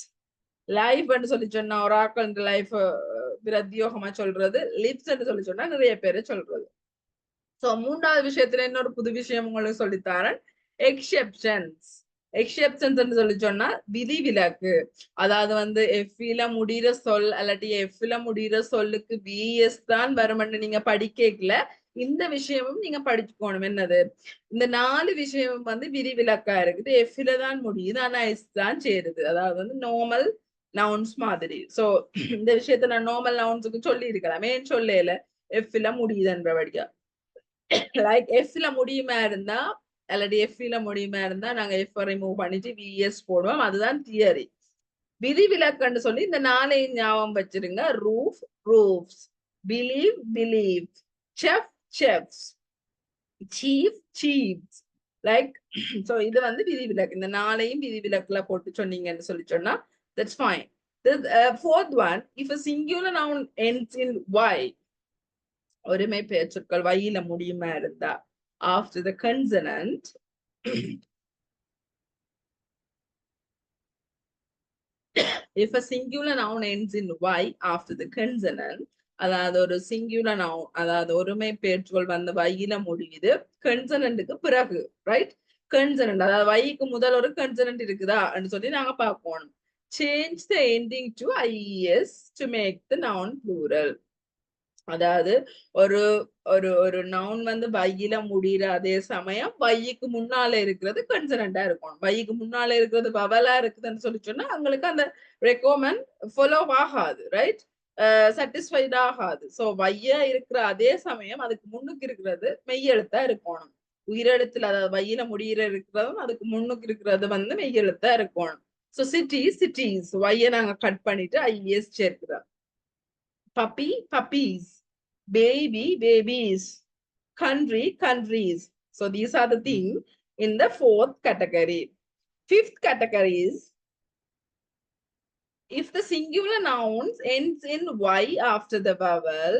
B: Life ன்னு சொல்லி சொன்னா ஒரு ஆக்கள் இந்த லைஃப் பிரத்யோகமா சொல்றது, லிப்ஸ் ன்னு சொல்லி சொன்னா நிறைய பேரை சொல்றது. சோ மூன்றாவது விஷயத்துல இன்னொரு புது விஷயம் உங்களுக்கு சொல்லித்தாரன், எக்ஸெப்ஷன்ஸ். எக்ஸெப்ஷன்ஸ் சொல்லி சொன்னா விதிவிலக்கு. அதாவது வந்து எஃப்ல முடிகிற சொல் அல்லாட்டி எஃப்ல முடிகிற சொல்லுக்கு விஎஸ் தான் வரும்னு நீங்க படிக்கல, இந்த விஷயமும் நீங்க படிச்சுக்கணும். என்னது? இந்த 4 விஷயமும் வந்து விதிவிலக்கா இருக்குது. எஃப்ல தான் முடியுது, ஆனா எஸ் தான் சேருது. அதாவது வந்து நார்மல், நவுன்ஸ் மாதிரி. சோ இந்த விஷயத்த நான் நார்மல் நவுன்ஸுக்கு சொல்லி இருக்கலாம், ஏன் சொல்லல எஃப்ல முடியுதுன்றபடியா. லைக் எஃப்ல முடியுமா இருந்தா அல்லது எஃப்ல முடியுமா இருந்தா நாங்க எஃப் ரிமூவ் பண்ணிட்டு விஎஸ் போடுவோம். அதுதான் தியரி. விதிவிலக்குன்னு சொல்லி இந்த நாளையும் ஞாபகம் வச்சிருங்க. Roof roofs, believe believe, chef chefs, chief chief's. Like so இது வந்து விதிவிலக்கு. இந்த நாளையும் விதிவிலக்குல போட்டு சொன்னீங்கன்னு சொல்லி சொன்னா that's fine. The fourth one, if a singular noun ends in y, ஒருமை பெயர் சொற்கள் y-ல முடியுமா இருந்தா after the consonant, if a singular noun ends in y after the consonant, அதாவது ஒரு சிங்குலர் நவுன், அதாவது ஒருமை பெயர்ச்சொல் வந்து y-ல முடியுது கன்சனன்ட்க்கு பிறகு, ரைட்? கன்சனன்ட் அதாவது y-க்கு முதல் ஒரு கன்சனன்ட் இருக்குதா சொல்லி நாங்க பார்க்கணும். Change the ending to ies to make the noun plural. அதாவது ஒரு ஒரு ஒரு நவுன் வந்து y-ல முடிகிற அதே சமயம் y-க்கு முன்னால இருக்கிறது கன்சனண்டா இருக்கும். y-க்கு முன்னால இருக்கிறது வவலா இருக்குதுன்னு சொல்லி சொன்னா அவங்களுக்கு அந்த ரெக்கமெண்ட் ஃபாலோ ஆகாது, ரைட்? சாட்டிஸ்ஃபைட் ஆகாது. ஸோ y இருக்கிற அதே சமயம் அதுக்கு முன்னுக்கு இருக்கிறது மெய்யெழுத்தா இருக்கணும். உயிரெழுத்துல அதாவது y-ல முடிகிற இருக்கிறதும் அதுக்கு முன்னுக்கு இருக்கிறது வந்து மெய்யெழுத்தா இருக்கணும். ஸோ சிட்டிஸ் சிட்டிஸ் y-ய நாங்க கட் பண்ணிட்டு ies சேர்க்கிறோம். puppy puppies, baby babies, country countries. So these are the things in the fourth category. Fifth category is if the singular nouns ends in y after the vowel.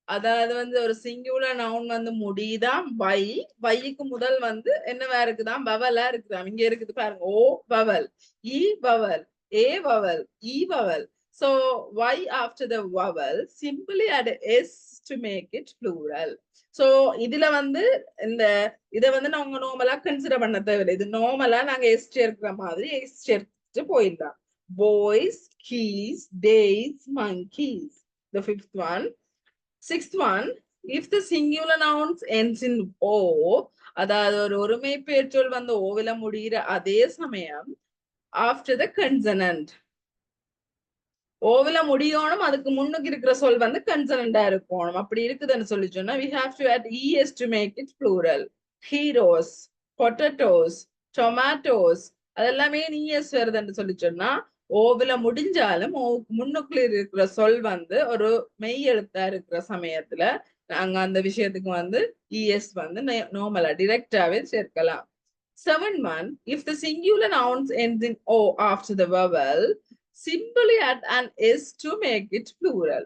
B: அதாவது வந்து ஒரு singular noun வந்து முடியுதான் y-க்கு முதல் வந்து என்னவா இருக்குதான் வவலா இருக்குதான். இங்க இருக்குது பாருங்க, ஓ vowel, E vowel, A vowel, E vowel. So y after the vowel, simply add s to make it plural. So இதுல வந்து இந்த இதை வந்து நாங்க நார்மலா கன்சிடர் பண்ண தேவையில்லை. இது நார்மலா நாங்க s சேர்க்கிற மாதிரி s சேர்த்து போயிடலாம். Boys, keys, days, monkeys. The fifth one. Sixth one, if the singular nouns ends in o, அதாவது ஒரு ஒருமை பெயர்ச்சொல் வந்து ஓவில முடிகிற அதே சமயம் after the consonant, ஓவில முடியணும் அதுக்கு முன்னுக்கு இருக்கிற சொல் வந்து கன்சனண்டா இருக்கணும். அப்படி இருக்குதுன்னு சொல்லி சொன்னா we have to add es to make it plural. Heroes, potatoes, tomatoes, அதெல்லாமே es வருதுன்னு சொல்லி சொன்னா ஓவில முடிஞ்சாலும் முன்னுக்குள்ள இருக்கிற சொல் வந்து ஒரு மெய் எழுத்தா இருக்கிற சமயத்துல நாங்க அந்த விஷயத்துக்கு வந்து es வந்து நார்மலா டிரெக்டாவே சேர்க்கலாம். 7th one, if the singular nouns ends in o after the vowel, simply add an s to make it plural.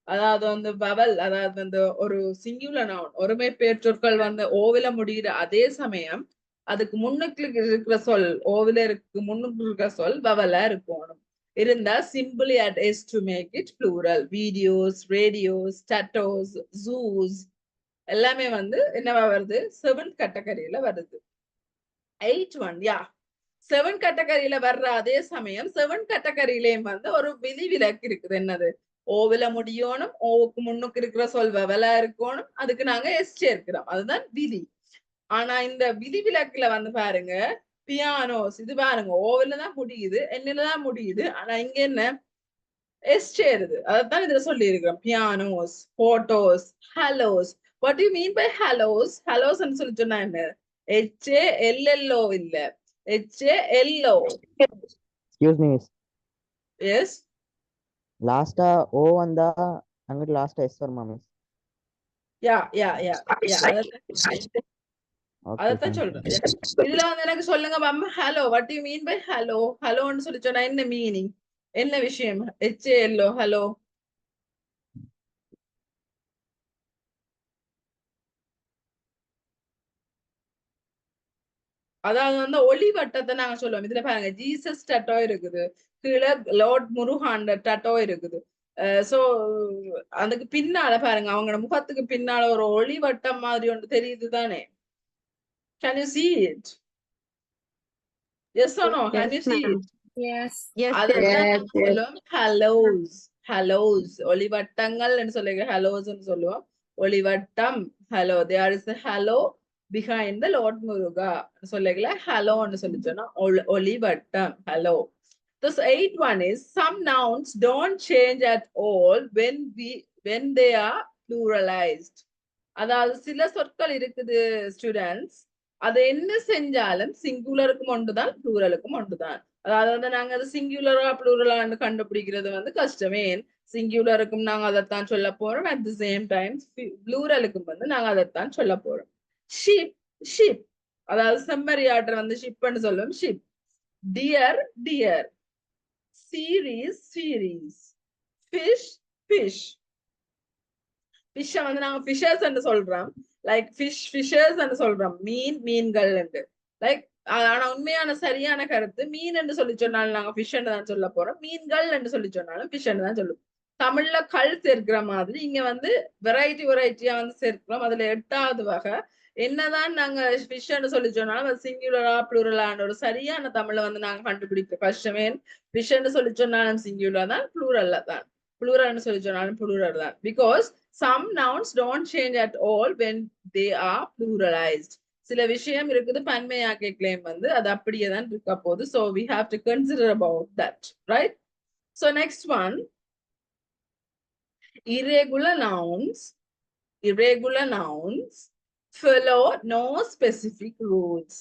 B: அதாவது வந்து வவல், அதாவது வந்து ஒரு சிங்குலர் நவுன் ஒருமை பெயர்ச்சொற்கள் வந்து ஓவில முடிகிற அதே சமயம் அதுக்கு முன்னுக்கு இருக்கிற சொல் ஓவில இருக்கு முன்னுக்கு இருக்கிற சொல் வவலா இருக்கணும். இருந்தா simply add s to make it plural. Videos, radios, tattoos, zoos எல்லாமே வந்து என்னவா வருது? 7th கேட்டகரியில வருது. 8th one, yeah. 7th கேட்டகரியில வர்ற அதே சமயம் 7th கேட்டகரியிலேயும் வந்து ஒரு விதிவிலக்கு இருக்குது. என்னது? ஓவில முடியணும், ஓவுக்கு முன்னுக்கு இருக்கிற சொல் வவலா இருக்கணும், அதுக்கு நாங்க எஸ் சேர்க்கிறோம். அதுதான் விதி. ஆனா இந்த விதிவிலக்குல வந்து பாருங்க, பியானோஸ் இது பாருங்க ஓவில தான் முடியுது, என்னதான் முடியுது, ஆனா இங்க என்ன எஸ் சேருது. அதான் இதுல சொல்லி இருக்கிறோம். Pianos, photos, hellos. What do you mean by hellos? Hellos ன்னு சொல்லி சொன்னா என்ன? HALLO இல்ல, HALO.
G: Excuse me, miss.
B: Yes.
G: Last O வந்தா அங்கிட்டு லாஸ்ட் S வருமா மிஸ்?
B: Yeah. அதான் சொல்றேன். இதுல வந்து எனக்கு சொல்லுங்க மாமா, hello, what do you mean by hello? ஹலோன்னு சொல்லி சொன்னா என்ன மீனிங், என்ன விஷயம்? HALO, hello. அதாவது வந்து ஒளி வட்டத்தை நாங்க சொல்லுவோம். இதுல பாருங்க ஜீசஸ் டட்டோ இருக்குது, கீழே லார்ட் முருகான் டட்டோ இருக்குது. சோ அதுக்கு பின்னால பாருங்க அவங்களோட முகத்துக்கு பின்னால ஒரு ஒளி வட்டம் மாதிரி ஒன்று தெரியுது தானே? Can you see it? Yes or no? Can you see it?
F: Yes.
B: அதுதான் சொல்லுவோம் ஹலோஸ். ஹலோஸ் ஒளிவட்டங்கள் சொல்லுங்க, ஹலோஸ் சொல்லுவோம். ஒளிவட்டம் hello. There is a hello behind the Lord Muruga சொல்லுங்களா, ஹலோன்னு சொல்லி சொன்னா ஒளிவட்டம் hello. This 8th one is some nouns don't change at all when they are pluralized. அதாவது சில சொற்கள் இருக்குது ஸ்டூடெண்ட்ஸ், அது என்ன செஞ்சாலும் சிங்குலருக்கும் ஒன்றுதான் ப்ளூரலுக்கும் ஒன்றுதான். அதாவது வந்து நாங்க அது சிங்குலரா ப்ளூரலான்னு கண்டுபிடிக்கிறது வந்து கஷ்டமே. சிங்குலருக்கும் நாங்க அதைத்தான் சொல்ல போறோம், அட் தி சேம் டைம் ப்ளூரலுக்கும் வந்து நாங்க அதைத்தான் சொல்ல போறோம். ஷிப் ஷிப், அதாவது செம்மறி ஆட்டர் வந்து ஷிப்னு சொல்லுவோம், ship. Deer deer, series series, fish fish. ஃபிஷ்ஷ வந்து நாங்க ஃபிஷர்ஸ் சொல்றோம், லைக் ஃபிஷ் ஃபிஷர்ஸ் சொல்றோம், மீன் மீன்கள். லைக் ஆனா உண்மையான சரியான கருத்து மீன் என்று சொல்லி சொன்னாலும் நாங்க ஃபிஷ் தான் சொல்ல போறோம், மீன்கள் என்று சொல்லி சொன்னாலும் ஃபிஷ் தான் சொல்லுவோம். தமிழ்ல கல் சேர்க்கிற மாதிரி இங்க வந்து வெரைட்டியா வந்து சேர்க்கிறோம். அதுல 8வது வகை என்னதான் நாங்க ஃபிஷ் சொல்லி சொன்னாலும் அது சிங்குலரா ப்ளூரலான ஒரு சரியான தமிழை வந்து நாங்க கண்டுபிடிக்க கஷ்டமே. ஃபிஷ் சொல்லி சொன்னாலும் சிங்குலர் தான், ப்ளூரல்ல தான். ப்ளூரல்னு சொல்லி சொன்னாலும் ப்ளூரல் தான். Because some nouns don't change at all when they are pluralized. சில விஷயம் இருக்குது பன்மையாக்க கிளைம் வந்து அது அப்படியே தான் இருக்க போகுது. So we have to consider about that, right? So next one, irregular nouns. Irregular nouns follow no specific rules.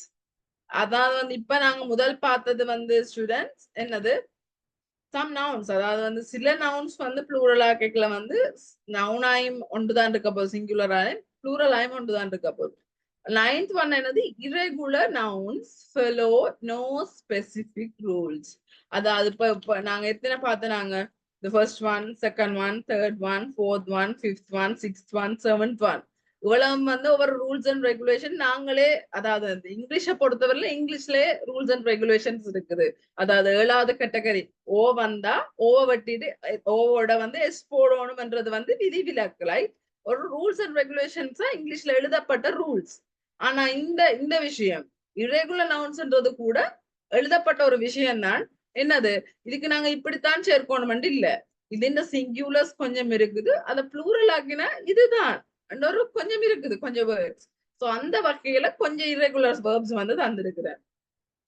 B: அதாவது வந்து இப்ப நாங்க முதல் பார்த்தது வந்து ஸ்டூடெண்ட்ஸ் என்னது, some nouns, அதாவது வந்து சில nouns வந்து plural ஆக்கல வந்து நவுனாயும் ஒன்றுதான் இருக்க போகுது, சிங்குலராயும் ப்ளூரலாயும் ஒன்றுதான் இருக்க போகுது. 9th one என்னது, irregular nouns follow no specific rules. அதாவது இப்ப நாங்க எத்தனை பார்த்தோம், நாங்க the first one, second one, third one, fourth one, fifth one, sixth one, seventh one, இவ்வளவு வந்து ஒவ்வொரு ரூல்ஸ் அண்ட் ரெகுலேஷன் நாங்களே, அதாவது இங்கிலீஷை பொறுத்தவரையில இங்கிலீஷ்லயே ரூல்ஸ் அண்ட் ரெகுலேஷன்ஸ் இருக்குது. அதாவது 7வது கேட்டகரி ஓ வந்தா ஓ வெட்டிட்டு ஓவோட வந்து எஸ் போடணும்ன்றது வந்து விதி விலக்கு, ஒரு ரூல்ஸ் அண்ட் ரெகுலேஷன்ஸா இங்கிலீஷ்ல எழுதப்பட்ட ரூல்ஸ். ஆனா இந்த விஷயம் இரெகுலர் நவுன்ஸ்ன்றது கூட எழுதப்பட்ட ஒரு விஷயம் தான். என்னது, இதுக்கு நாங்க இப்படித்தான் சேர்க்கணும் இல்ல, இது இந்த சிங்குலர்ஸ் கொஞ்சம் இருக்குது, அதை ப்ளூரல் ஆக்கினா இதுதான் ஒரு கொஞ்சம் இருக்குது, கொஞ்சம் வேர்ட்ஸ். சோ அந்த வகையில கொஞ்சம் irregular verbs வந்து தந்திருக்கிறேன்.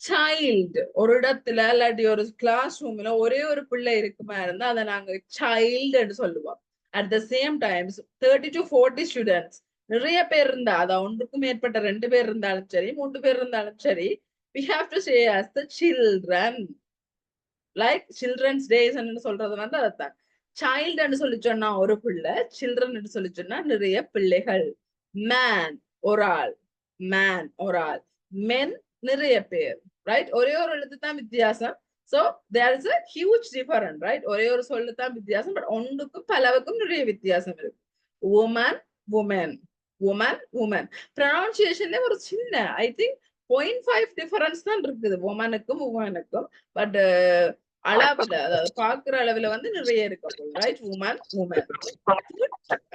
B: சைல்டு, ஒரு இடத்துல இல்லாட்டி ஒரு கிளாஸ் ரூம்ல ஒரே ஒரு பிள்ளை இருக்குமா இருந்தா அதை நாங்க சைல்டு சொல்லுவோம். At the same times 30 to 40 students நிறைய பேர் இருந்தா, அதாவது ஒன்றுக்கு மேற்பட்ட 2 பேர் இருந்தாலும் சரி 3 பேர் இருந்தாலும் சரி, we have to say as the children, like children's days ன்னு சொல்றது வந்து அதான். சைல்டு சொல்லி சொன்னா ஒரு பிள்ளை, சில்ட்ரன் சொல்லி சொன்னா நிறைய பிள்ளைகள். மேன் ஒரு ஆள், மேன் ஒரு ஆள், மென் நிறைய பேர், ரைட்? ஒரே ஒரு எழுத்து தான் வித்தியாசம். So there is a huge difference, right? ஒரே ஒரு சொல்லு தான் வித்தியாசம், பட் ஒன்றுக்கும் பலவுக்கும் நிறைய வித்தியாசம் இருக்கு. woman woman, woman woman. ப்ரொனவுன்சியேஷன்ல ஒரு சின்ன ஐ திங்க் 0.5 டிஃபரன்ஸ் தான் இருக்குது womanக்கும் womanக்கும், பட் அளவுல, அதாவது பாக்குற அளவுல வந்து நிறைய இருக்கு, ரைட்? உமன் உமன்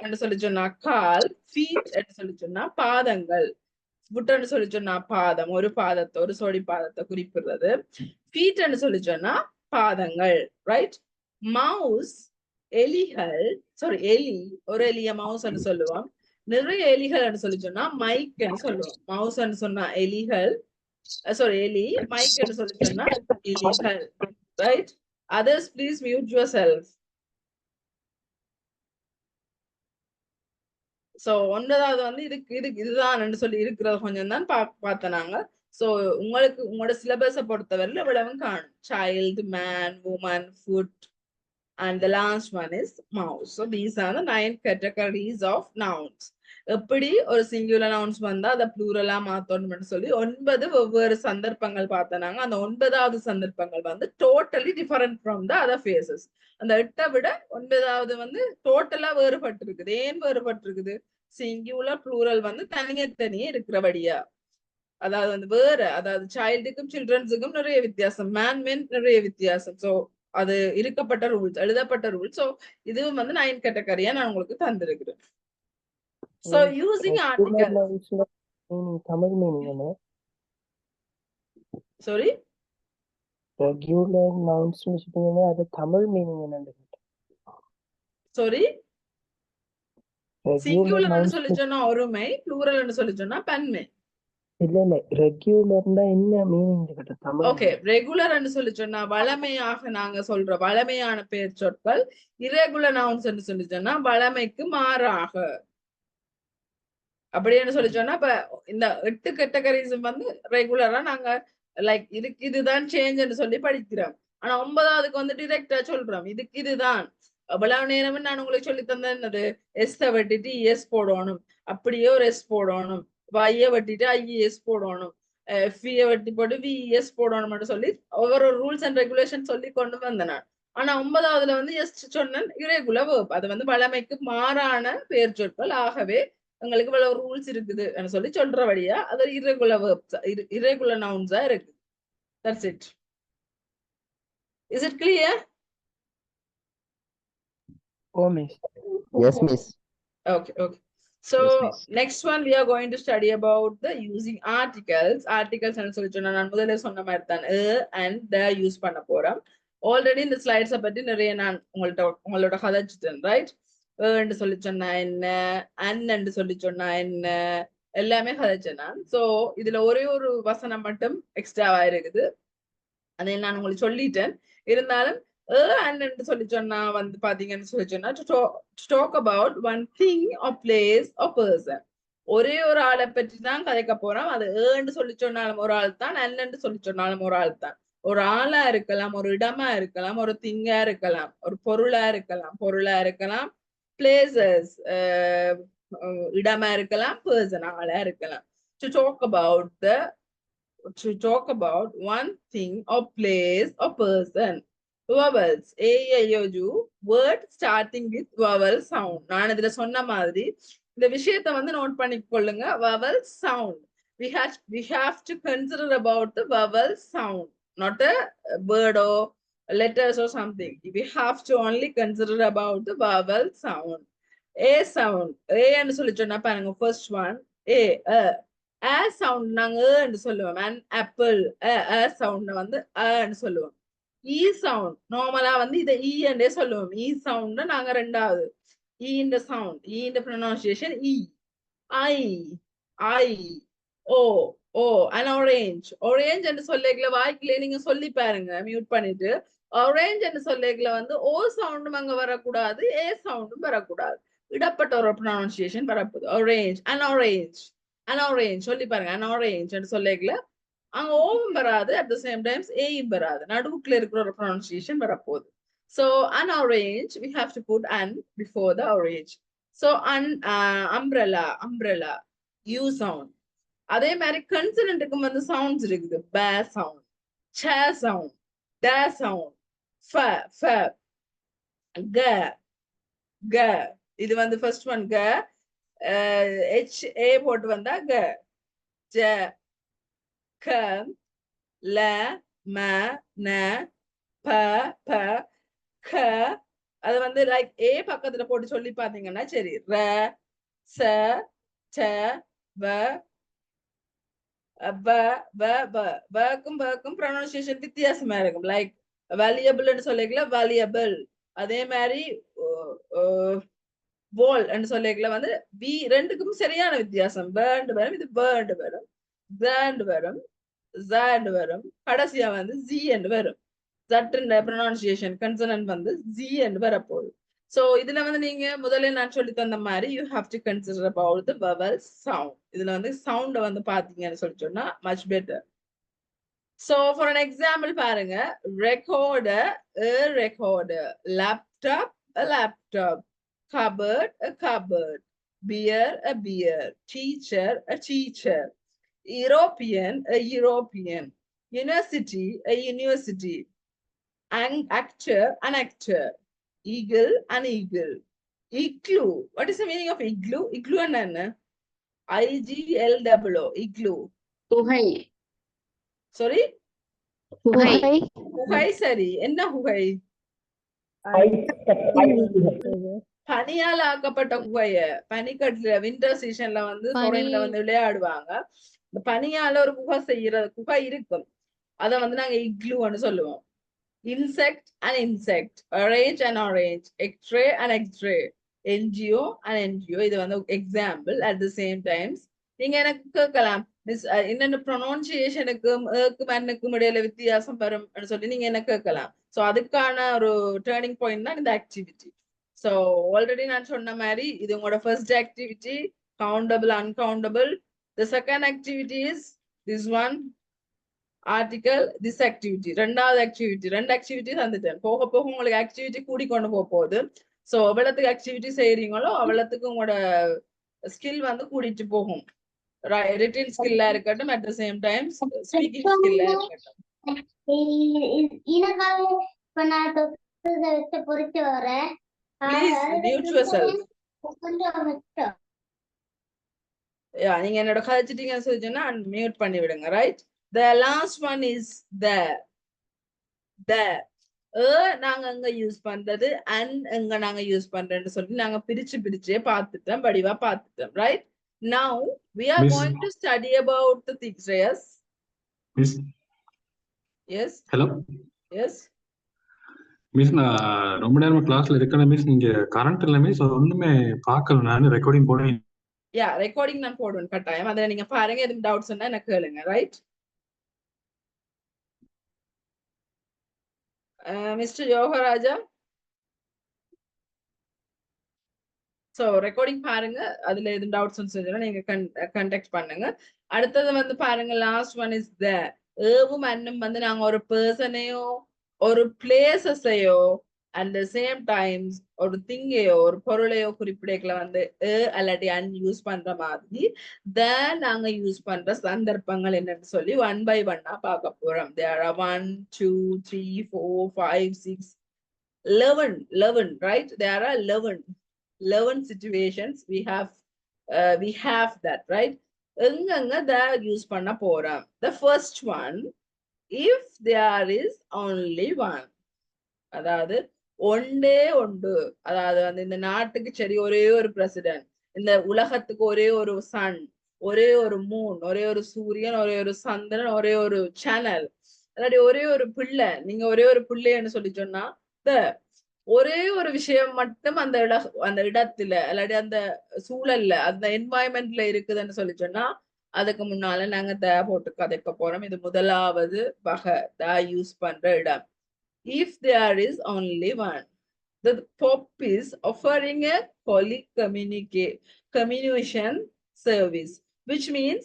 B: என்று சொல்லி சொன்னா கால், ஃபீட் என்று சொல்லி சொன்னா பாதங்கள், ஃபுட்ன்னு சொல்லி சொன்னா பாதம், ஒரு பாதத்தை ஒரு சோடி பாதத்தை குறிப்பிடுறது. ஃபீட் என்று சொல்லி சொன்னா பாதங்கள், ரைட்? மவுஸ் எலிகள், சாரி எலி, ஒரு எலிய மவுஸ் சொல்லுவோம். நிறைய எலிகள் சொல்லி சொன்னா மைக் சொல்லுவோம். மவுஸ் சொன்னா எலிகள், சாரி எலி, மைக் சொல்லி சொன்னா எலிகள், right? Others, please mute yourself. So ஒன்னதாவது வந்து இதுதான் சொல்லி இருக்கிறது கொஞ்சம் தான் பார்த்தனாங்க. சோ உங்களுக்கு உங்களோட சிலபஸை பொறுத்தவரையில இவ்வளவும் காணும். Child, man, woman, foot, and the last one is mouse. So these are the 9 categories of nouns. எப்படி ஒரு சிங்குலர் நவுன்ஸ் வந்தா அதை ப்ளூரலா மாத்தணும்னு சொல்லி 9 வெவ்வேறு சந்தர்ப்பங்கள் பார்த்தனாங்க. அந்த 9வது சந்தர்ப்பங்கள் வந்து totally different from the other faces. அந்த 8 விட 9வது வந்து டோட்டலா வேறுபட்டு இருக்குது. ஏன் வேறுபட்டு இருக்குது? சிங்குலர் ப்ளூரல் வந்து தனியே இருக்கிறபடியா. அதாவது வந்து வேற, அதாவது சைல்டுக்கும் சில்ட்ரன்ஸுக்கும் நிறைய வித்தியாசம், மேன் மென் நிறைய வித்தியாசம். சோ அது இருக்கப்பட்ட ரூல்ஸ், எழுதப்பட்ட ரூல்ஸ். சோ இதுவும் வந்து 9 கேட்டகரியா நான் உங்களுக்கு தந்திருக்கிறேன். So using articles.
F: Tamil meaning என்ன?
B: Sorry?
F: Regular nouns னு சொல்றீங்க, அது தமிழ் மீனிங் என்னன்னு?
B: Sorry? சிங்குலர் சொல்லி சொன்னா ஒருமை, ப்ளூரல் சொல்லி சொன்னா பன்மை.
F: இல்ல ரெகுலர்னா என்ன மீனிங் கேட்ட தமிழ்
B: ஓகே, ரெகுலர் சொல்லி சொன்னா வளமையாக நாங்க சொல்ற வளமையான பெயர் சொற்கள். இரகுலர் நவுன்ஸ் சொல்லி சொன்னா வளமைக்கு மாறாக. அப்படின்னு சொல்லி சொன்னா இப்ப இந்த 8 கேட்டகரிஸும் வந்து ரெகுலரா நாங்க லைக் இதுதான் சேஞ்ச் சொல்லி படிக்கிறோம். ஆனா 9வதுக்கு வந்து டிரெக்டா சொல்றோம் இதுக்கு இதுதான். அவ்வளவு நேரமும் நான் உங்களுக்கு சொல்லி தந்தேன் என்னது, எஸ் வெட்டிட்டு எஸ் போடணும், அப்படியே ஒரு எஸ் போடணும், ஐய வெட்டிட்டு ஐஎஸ் போடணும், எஃப்இ வெட்டி போட்டு விஎஸ் போடணும்னு சொல்லி ஒவ்வொரு ரூல்ஸ் அண்ட் ரெகுலேஷன் சொல்லி கொண்டு வந்தேன் நான். ஆனா 9வதுல வந்து எஸ் சொன்னேன் இரகுலர் வேர்ப், அது வந்து வளமைக்கு மாறான பெயர் சொற்கள். ஆகவே உங்களுக்கு இவ்வளவு ரூல்ஸ் இருக்குது சொல்லி சொல்றபடியா அது இரகுலர் வேர்ப்ஸ், இரகுலர் நவுன்ஸா இருக்கு. That's it. Is it clear?
F: Oh miss.
G: Yes, miss.
B: Okay, okay. So
C: Yes, miss.
B: next one we are going to study about the using articles. Articles and சொல்லி சொன்னா நான் முதல்ல சொன்ன மாதிரி தான் and the யூஸ் பண்ண போறோம். ஆல்ரெடி இந்த ஸ்லைட்ஸை பத்தி நிறைய நான் உங்களோட கதைச்சிட்டேன், ரைட்? என்று சொல்லி சொன்னா என்ன, அன்னு சொல்லி சொன்னா என்ன, எல்லாமே கதைச்சேன் நான். ஸோ இதுல ஒரே ஒரு வசனம் மட்டும் எக்ஸ்ட்ராவா இருக்குது, அதை நான் உங்களுக்கு சொல்லிட்டேன். இருந்தாலும் and சொல்லி சொன்னா வந்து பாத்தீங்கன்னு சொல்லி சொன்னா to talk about one thing or place or person. ஒரே ஒரு ஆளை பற்றி தான் கதைக்க போறோம். அது ஏன்னு சொல்லி சொன்னாலும் ஒரு ஆள் தான், அன்னு சொல்லி சொன்னாலும் ஒரு ஆள் தான். ஒரு ஆளா இருக்கலாம், ஒரு இடமா இருக்கலாம், ஒரு திங்கா இருக்கலாம், ஒரு பொருளா இருக்கலாம், பிளேசஸ் இடமா இருக்கலாம், பர்சன் ஆளா இருக்கலாம். to talk about one thing or place or person. Vowels, A, I, O, U, word starting with vowel sound. நான் இதுல சொன்ன மாதிரி இந்த விஷயத்தை வந்து நோட் பண்ணிக்கொள்ளுங்க. vowel sound. We have to consider about the vowel sound, not a word or letters or something. We have to only consider about the vowel sound. A sound. A ன்னு சொல்லி சொன்னா பாருங்க, first one A sound நாங்க ன்னு சொல்லுவோம். an apple a sound வந்து ன்னு சொல்லுவோம். E sound நார்மலா வந்து இதை E என்றே சொல்லுவோம். E sound நாங்க ரெண்டாவது E இந்த சவுண்ட், E இந்த pronunciation E. I O an orange. Orange என்று சொல்லிக்கல வாய்க்குள்ளே நீங்க சொல்லி பாருங்க மியூட் பண்ணிட்டு. orange என்று சொல்லிக்கல வந்து O சவுண்டும் அங்க வரக்கூடாது, A சவுண்டும் வரக்கூடாது, இடப்பட்ட ஒரு pronunciation வரப்போகுது. orange, an orange சொல்லி பாருங்க. an orange என்று சொல்லிக்கல அங்க ஓவும் வராது, at the same times ஏயும் வராது, நடுவுக்குள்ள இருக்கிற ஒரு pronunciation வரப்போகுது. So an orange, we have to put an before the orange. So umbrella U sound. அதே மாதிரி கன்சனன்ட்டுக்கும் வந்து சவுண்ட்ஸ் இருக்குது. ப சவுண்ட், ச சவுண்ட், ட சவுண்ட், ஃப க. இது வந்து ஃபர்ஸ்ட் ஒன் க, H A போட்டு வந்தா க, ஜ, க, ல, ம, ந, ப, க. அது வந்து லைக் ஏ பக்கத்துல போட்டு சொல்லி பாத்தீங்கன்னா சரி. ர, ச, ச, வ, பக்கும் ப்ரொனன்சியேஷன் வித்தியாசமா இருக்கும். லைக் வேல்யூபிள்னு சொல்லிக்கல வேல்யூபிள். அதே மாதிரி வால் சொல்லிக்கல வந்து வி ரெண்டுக்கும் சரியான வித்தியாசம். பேர்ண்டு வரும், இது பேர்ண்டு வரும், ஜாண்டு வரும், ஜாண்டு வரும், கடைசியா வந்து ஜி என்று வரும். ஜட்டுன்ற ப்ரொனன்சியேஷன் கன்சனன்ட் வந்து ஜி என்று வரப்போகுது. So இதுல வந்து நீங்க முதல்ல நான் சொல்லி தந்த மாதிரி you have to consider about the vowel sound. இதுல வந்து சவுண்ட வந்து பாத்தீங்கன்னு சொல்லி சொன்னா much better. So for an example பாருங்க, recorder a recorder, laptop a laptop, cupboard a cupboard, beer a beer, teacher a teacher, European a European, university a university, actor an actor, eagle an eagle, igloo. What is the meaning of igloo? Igloo and IGLOO, igloo.
H: குகை.
B: Sorry? குகை சரி. என்ன குகை? பனியால் ஆக்கப்பட்ட குகைய, பனிக்கட்டுல winter சீசன்ல வந்து ஃபாரின்ல வந்து விளையாடுவாங்க. இந்த பனியால ஒரு குகை இருக்கும். அத வந்து நாங்க இக்லூன்னு சொல்லுவோம். insect and insect, orange and orange, x-ray and x-ray, NGO and NGO. இது வந்து example. At the same times நீங்க எனக்கு கேட்கலாம் மிஸ் என்னென்ன ப்ரொனவுன்சியேஷனுக்கும் மண்ணுக்கும் இடையில வித்தியாசம் வரும் சொல்லி நீங்க என்ன கேட்கலாம். ஸோ அதுக்கான ஒரு டேர்னிங் பாயிண்ட் தான் இந்த ஆக்டிவிட்டி. ஸோ ஆல்ரெடி நான் சொன்ன மாதிரி இது உங்களோட first activity, countable uncountable. The second activity is this one article, this activity. ரெண்டாவது ஆக்டிவிட்டி, ரெண்டு ஆக்டிவிட்டி தந்துட்டேன். போக போக உங்களுக்கு ஆக்டிவிட்டி கூடிக்கொண்டு போக போகுது. ஸோ எவ்வளவுக்கு ஆக்டிவிட்டி செய்யறீங்களோ அவ்வளவுக்கு உங்களோட ஸ்கில் வந்து கூடிட்டு போகும். ரிட்டன் ஸ்கில்லா இருக்கட்டும், at the same time speaking ஸ்கில்லா இருக்கட்டும். Please mute yourself. நீங்க என்னோட கழிச்சிட்டீங்கன்னு சொல்லிச்சோன்னா மியூட் பண்ணி விடுங்க. Right, the last one is the நாங்க எங்க யூஸ் பண்றது, and எங்க நாங்க யூஸ் பண்றேன்னு சொல்லி நாங்க பிரிச்சே பார்த்துட்டோம், வடிவா பார்த்துட்டோம். Right, now we are going to study about the things. Yes,
C: hello
B: yes.
C: Miss, நான் ரொம்ப நேரமா கிளாஸ்ல இருக்கேன் மிஸ். நீங்க கரண்ட் இல்ல மிஸ், ஒண்ணுமே பார்க்கல. நான் ரெக்கார்டிங் போடுறேன்.
B: ரெக்கார்டிங் நான் போடுவேன் கட்டாயம். அதுல நீங்க பாருங்க, எதுவும் டவுட்ஸ் இருந்தா எனக்கு கேளுங்க. Right, mister Yogaraja. So recording பாருங்க, அதுல எதுவும் டவுட்ஸ் சொன்னா நீங்க கண்டெக்ட் பண்ணுங்க. அடுத்தது வந்து பாருங்க, லாஸ்ட் ஒன் இஸ் த. ஏவும் அன்னும் வந்து நாங்க ஒரு பர்சனையோ ஒரு பிளேசஸையோ அட் த சேம் டைம்ஸ் ஒரு திங்கையோ ஒரு பொருளையோ குறிப்பிடக்கல வந்து அல்லாட்டி அன் யூஸ் பண்ற மாதிரி நாங்க யூஸ் பண்ற சந்தர்ப்பங்கள் என்னன்னு சொல்லி 1 by 1 பார்க்க போறோம். There are 1, 2, 3, 4, 5, 6, 11, right? There are 11 situations we have that, right? எங்கங்க யூஸ் பண்ண போறோம். The first one, if there is only one, அதாவது ஒன்றே ஒன்று, அதாவது வந்து இந்த நாட்டுக்கு சரி ஒரே ஒரு பிரசிடென்ட், இந்த உலகத்துக்கு ஒரே ஒரு சன், ஒரே ஒரு மூன், ஒரே ஒரு சூரியன், ஒரே ஒரு சந்திரன், ஒரே ஒரு சேனல், அல்லாட்டி ஒரே ஒரு பிள்ளை, நீங்க ஒரே ஒரு பிள்ளைன்னு சொல்லி சொன்னா ஒரே ஒரு விஷயம் மட்டும் அந்த இடத்துல அல்லாட்டி அந்த சூழல்ல அந்த என்வாயன்மெண்ட்ல இருக்குதுன்னு சொல்லி சொன்னா அதுக்கு முன்னால நாங்க போட்டு கதைக்க போறோம். இது முதலாவது வகை யூஸ் பண்ற இடம். If there is only one, the Pope is offering a holy communication service, which means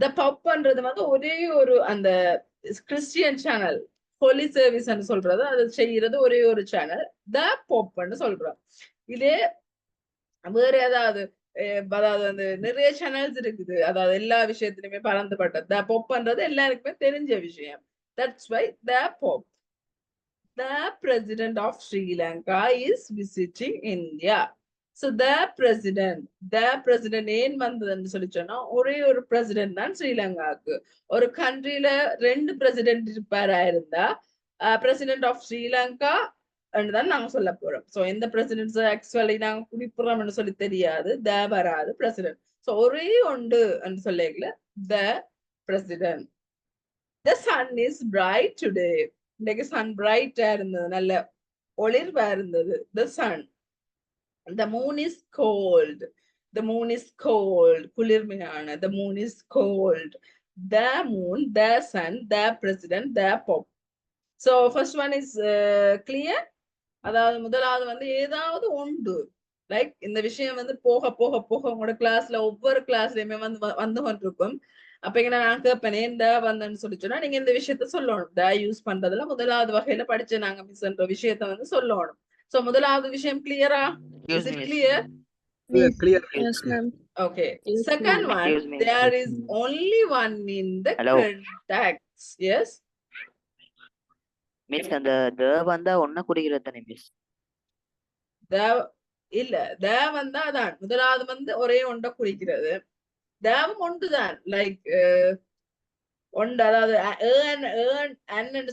B: the Pope பண்றது வந்து ஒரே ஒரு அந்த கிறிஸ்டியன் சேனல் ஹோலி சர்வீஸ் சொல்றது, அது செய்யறது ஒரே ஒரு சேனல் த போப்னு சொல்றோம். இதே வேற ஏதாவது வந்து நிறைய சேனல்ஸ் இருக்குது, அதாவது எல்லா விஷயத்திலுமே பறந்துபட்டது. த போப்ன்றது எல்லாருக்குமே தெரிஞ்ச விஷயம். That's why the Pope, the President of Sri Lanka is visiting India. So the president ஏன் வந்ததுன்னு சொல்லி சொன்னா ஒரே ஒரு பிரசிடென்ட் தான் ஸ்ரீலங்காவுக்கு. ஒரு கண்ட்ரியில 2 பிரசிடென்ட் இருப்பாரா இருந்தா பிரசிடென்ட் ஆஃப் ஸ்ரீலங்கா தான் நாங்க சொல்ல போறோம். சோ எந்த பிரசிடென்ட்ஸ் ஆக்சுவலி நாங்க குடிப்புறோம்னு சொல்லி தெரியாது, வராது பிரசிடென்ட். சோ ஒரே ஒன்று சொல்லல the president. The sun is bright today. இன்னைக்கு சன் பிரைட்டா இருந்தது, நல்ல ஒளிர்வா இருந்தது. The sun. The moon is cold. The moon is cold. குளிர்மையான. The moon is cold. The moon, the sun, the president, the pope. So first one is clear. அதாவது முதலாவது வந்து ஏதாவது உண்டு. லைக் இந்த விஷயம் வந்து போக போக போக உங்களோட கிளாஸ்ல ஒவ்வொரு கிளாஸ்லயுமே வந்து கொண்டிருக்கும். அப்ப இங்க நான் கேட்பேன் இந்த வந்தேன்னு சொல்லி சொன்னா நீங்க இந்த விஷயத்த சொல்லணும். யூஸ் பண்றதுல முதலாவது வகையில படிச்ச நாங்க மிஸ்ன்ற விஷயத்த வந்து சொல்லணும். So முதலாவது விஷயம் கிளியரா? Is it clear?
E: Clear.
A: Yes, ma'am.
B: Okay. Second one, there is only one in the context. Yes.
D: Miss, அந்த வந்தா ஒன்ன குறிக்கிறது தானே மிஸ்?
B: இல்ல, வந்தா அதான் முதலாவது வந்து ஒரே ஒன்றை குறிக்கிறது. தேவம் ஒன்றுதான். லைக் ஒன்று, அதாவது